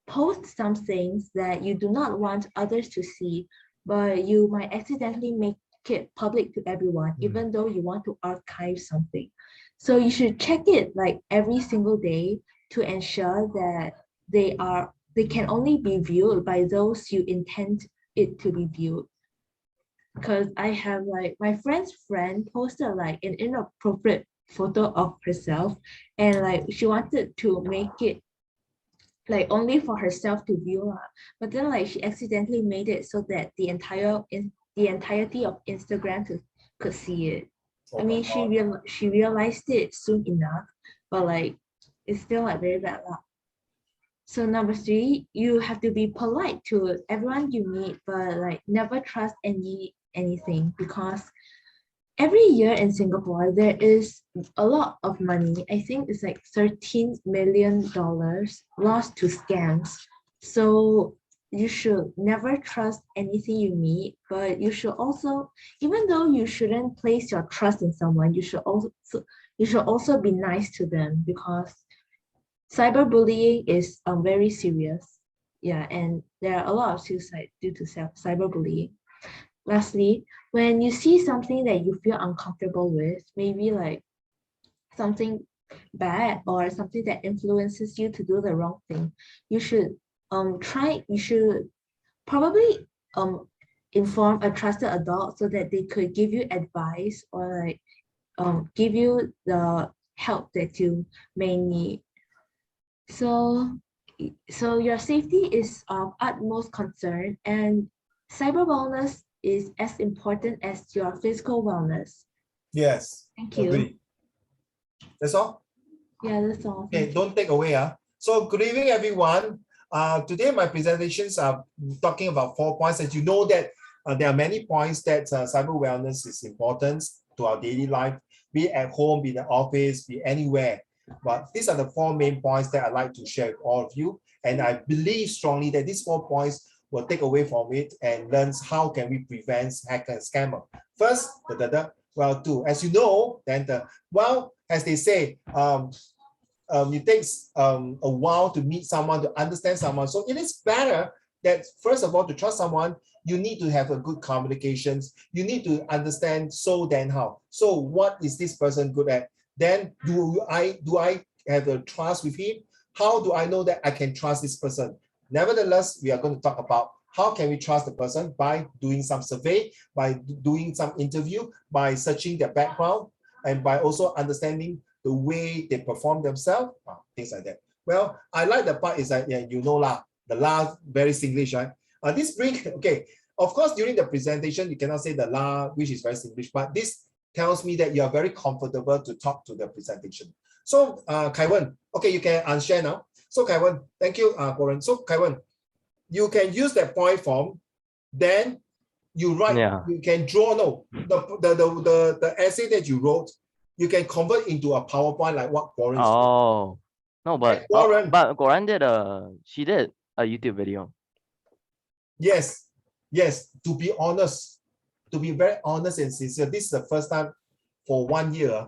post some things that you do not want others to see, but you might accidentally make it public to everyone, even though you want to archive something. So you should check it like every single day to ensure that they can only be viewed by those you intend it to be viewed. Because I have like my friend's friend posted like an inappropriate photo of herself, and like she wanted to make it like only for herself to view, but then like she accidentally made it so that the entirety of Instagram could see it. I mean, she realized it soon enough, but like it's still like very bad luck. So number 3, you have to be polite to everyone you meet, but like never trust anything, because every year in Singapore there is a lot of money. I think it's like $13 million lost to scams. So you should never trust anything you meet, but you should also, even though you shouldn't place your trust in someone, you should also be nice to them, because cyberbullying is very serious. Yeah, and there are a lot of suicide due to cyberbullying. Lastly, when you see something that you feel uncomfortable with, maybe like something bad or something that influences you to do the wrong thing, you should probably inform a trusted adult so that they could give you advice or like give you the help that you may need. So your safety is of utmost concern, and cyber wellness is as important as your physical wellness. Yes. Thank you. Agree. That's all? Yeah, that's all. Okay, don't take away. So good evening, everyone. Today my presentations are talking about 4 points. As you know that there are many points that cyber wellness is important to our daily life, be it at home, be in the office, be anywhere. But these are the 4 main points that I'd like to share with all of you. And I believe strongly that these 4 points will take away from it and learn how can we prevent hacker and scammer. First, as you know, then as they say, it takes a while to meet someone, to understand someone. So it is better that, first of all, to trust someone, you need to have a good communications. You need to understand so then how. So what is this person good at? Then do I have a trust with him? How do I know that I can trust this person? Nevertheless, we are going to talk about how can we trust the person by doing some survey, by doing some interview, by searching their background, and by also understanding the way they perform themselves, things like that. Well, I like the part is that, yeah, you know lah, the last very Singlish, right? This brings, okay, of course, during the presentation, you cannot say the la, which is very Singlish, but this tells me that you are very comfortable to talk to the presentation. So, Kaiwan, okay, you can unshare now. So, Kaiwan, thank you, Warren. So, Kaiwan, you can use that point form, then you write, you can draw, the essay that you wrote, you can convert into a PowerPoint like what Warren did. Oh, no, but Warren did she did a YouTube video. Yes, to be honest, to be very honest and sincere, this is the first time for 1 year.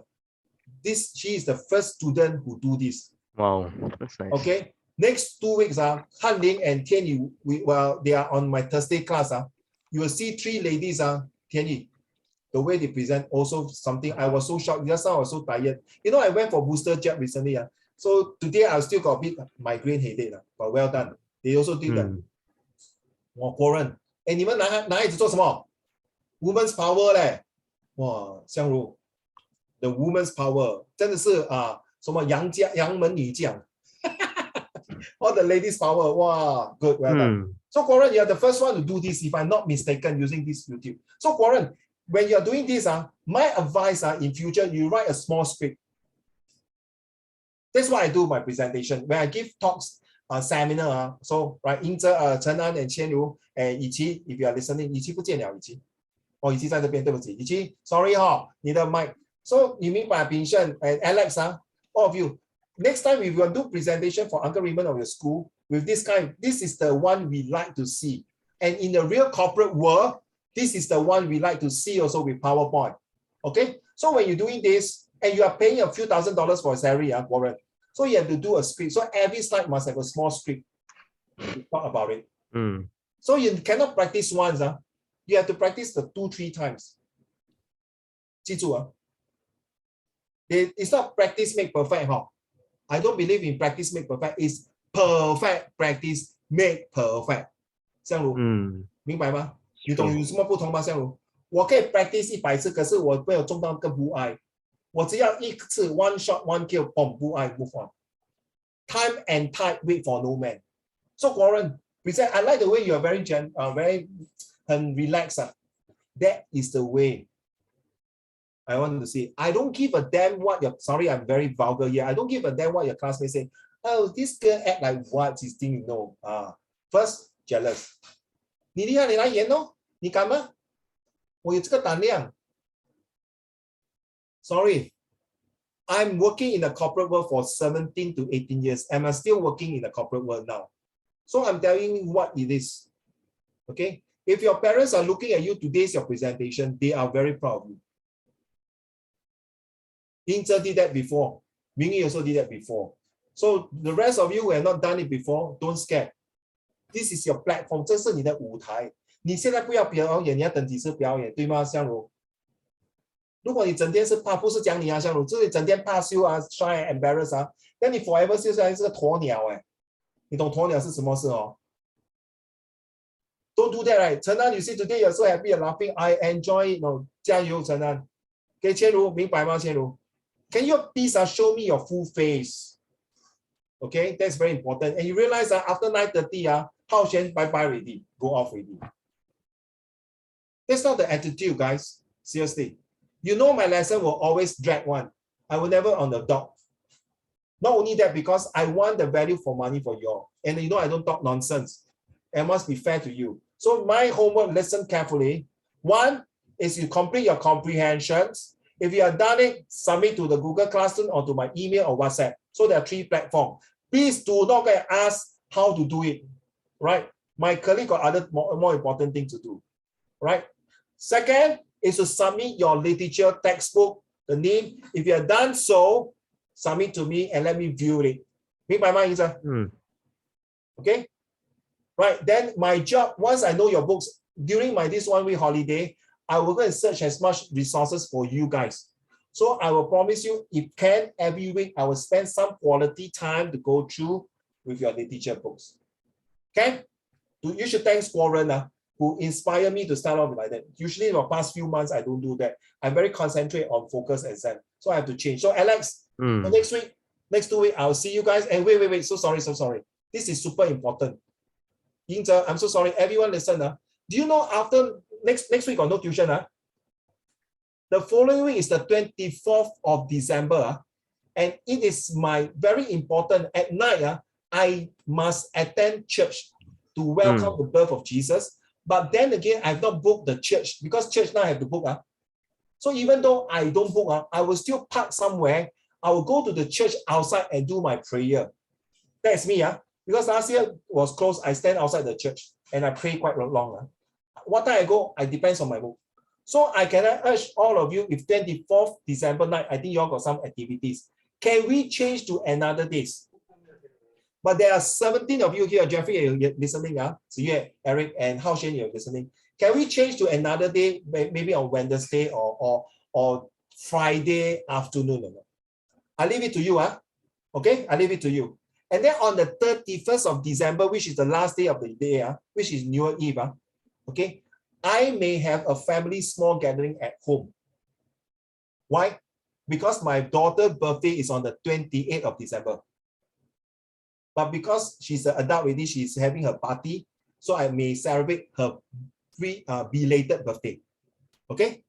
She is the first student who do this. Wow, that's nice. Okay, next 2 weeks, Han Ling and Tian Yi, they are on my Thursday class. You will see 3 ladies, Tian Yi, the way they present also something. I was so shocked. Just now I was so tired. You know, I went for booster jab recently. So today I still got a bit migraine headache, but well done. They also did that. 国人，你们男孩子做什么 ？Women's power 嘞，哇，香如 ，the women's power 真的是什么杨门女将，all the ladies power，哇 ，good，well done。So 国人 you are the first one to do this, if I'm not mistaken, using this YouTube. So 国人 when you're doing this, my advice in future, you write a small script. That's what I do my presentation. When I give talks, seminar, so right, Yingzhe, Chen An and Qian Ru, and Yiqi, if you are listening, Yiqi 不见了, Yiqi. Oh, Yiqi 在这边, 对不起, Yiqi, sorry 你的 mic. So you mean by Bin Shen and Alex, all of you, next time if you want to do presentation for Uncle Raymond of your school, with this kind, this is the one we like to see. And in the real corporate world, this is the one we like to see also with PowerPoint. Okay, so when you're doing this and you are paying a few $1,000s for a salary, Warren, so you have to do a script. So every slide must have a small script to talk about it. So you cannot practice once. You have to practice the 2-3 times. 记住, it's not practice make perfect. I don't believe in practice make perfect. It's perfect practice make perfect. 相如，明白吗？你懂有什么不同吗？相如，我可以 practice 100次，可是我没有中到更不爱。我只要一次 one shot one kill， boom 不爱 move on。Time and tide wait for no man. So Warren, I like the way you are very relaxed. That is the way I want to see. I don't give a damn what your, sorry, I'm very vulgar here. I don't give a damn what your classmates say. Oh, this girl act like what this thing, you know. First, jealous. 你厉害，你来演哦，你敢吗？我有这个胆量。Sorry, I'm working in the corporate world for 17 to 18 years, and I'm still working in the corporate world now. So I'm telling you what it is. Okay? If your parents are looking at you today's your presentation, they are very proud of you. Yingzhe did that before. Mingyi also did that before. So the rest of you who have not done it before, don't scare. This is your platform. 这是你的舞台。你现在不要表演，你要等几次表演，对吗，香如？如果你整天是怕，不是讲你啊，香如，就是整天怕羞啊 ，shy and embarrass 啊，那你 forever 就像是个鸵鸟哎。你懂鸵鸟是什么事哦 ？Don't do that, right? 陈安 you see today you're so happy and laughing. I enjoy it. No, 加油，陈安。给千如明白吗？千如 ，Can you please show me your full face? Okay, that's very important. And you realize that after 9:30, Hao Xuan bye-bye already, go off already. That's not the attitude, guys. Seriously. You know my lesson will always drag one. I will never on the dot. Not only that, because I want the value for money for you all. And you know I don't talk nonsense. I must be fair to you. So my homework, listen carefully. One is you complete your comprehensions. If you have done it, submit to the Google Classroom or to my email or WhatsApp. So there are 3 platforms. Please do not get asked how to do it, right? My colleague got other more important things to do, right? Second is to submit your literature textbook, the name. If you have done so, submit to me and let me view it. Make my mind, sir. Okay? Right, then my job, once I know your books, during this 1 week holiday, I will go and search as much resources for you guys. So I will promise you, if can, every week, I will spend some quality time to go through with your literature books. Okay? You should thank Warren, who inspired me to start off like that. Usually in the past few months, I don't do that. I'm very concentrated on focus exam. So I have to change. So Alex, next week, next 2 weeks, I'll see you guys. And wait. So sorry. This is super important. Yingzhe, I'm so sorry. Everyone listen. Do you know after next week got no tuition? The following week is the 24th of December. And it is my very important at night. I must attend church to welcome the birth of Jesus. But then again, I've not booked the church because church now I have to book. So even though I don't book, I will still park somewhere. I will go to the church outside and do my prayer. That's me. Because last year was closed, I stand outside the church and I pray quite long. What time I go, it depends on my mood. So I can urge all of you, if 24th December night, I think you all got some activities. Can we change to another days? But there are 17 of you here. Jeffrey, you're listening. So you, Eric, and Hao Xuan, you're listening. Can we change to another day, maybe on Wednesday or Friday afternoon? I leave it to you. Okay, I leave it to you. And then on the 31st of December, which is the last day of the day, which is New Year Eve, okay, I may have a family small gathering at home. Why? Because my daughter's birthday is on the 28th of December. But because she's an adult already, she's having her party, so I may celebrate her belated birthday. Okay?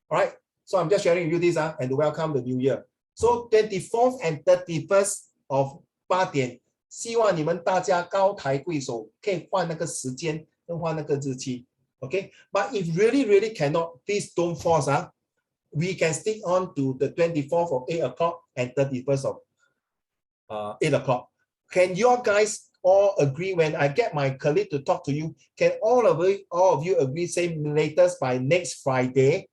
All right. So I'm just sharing with you this and to welcome the new year. So 24th and 31st of 8点，希望你们大家高抬贵手，可以换那个时间跟换那个日期。Okay. But if really cannot, please don't force. We can stick on to the 24th of 8 o'clock and 31st of 8 o'clock. Can you guys all agree when I get my colleague to talk to you? Can all of you agree, say latest by next Friday,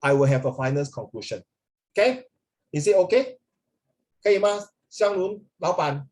I will have a final conclusion. Okay? Is it okay? 可以吗？香伦老板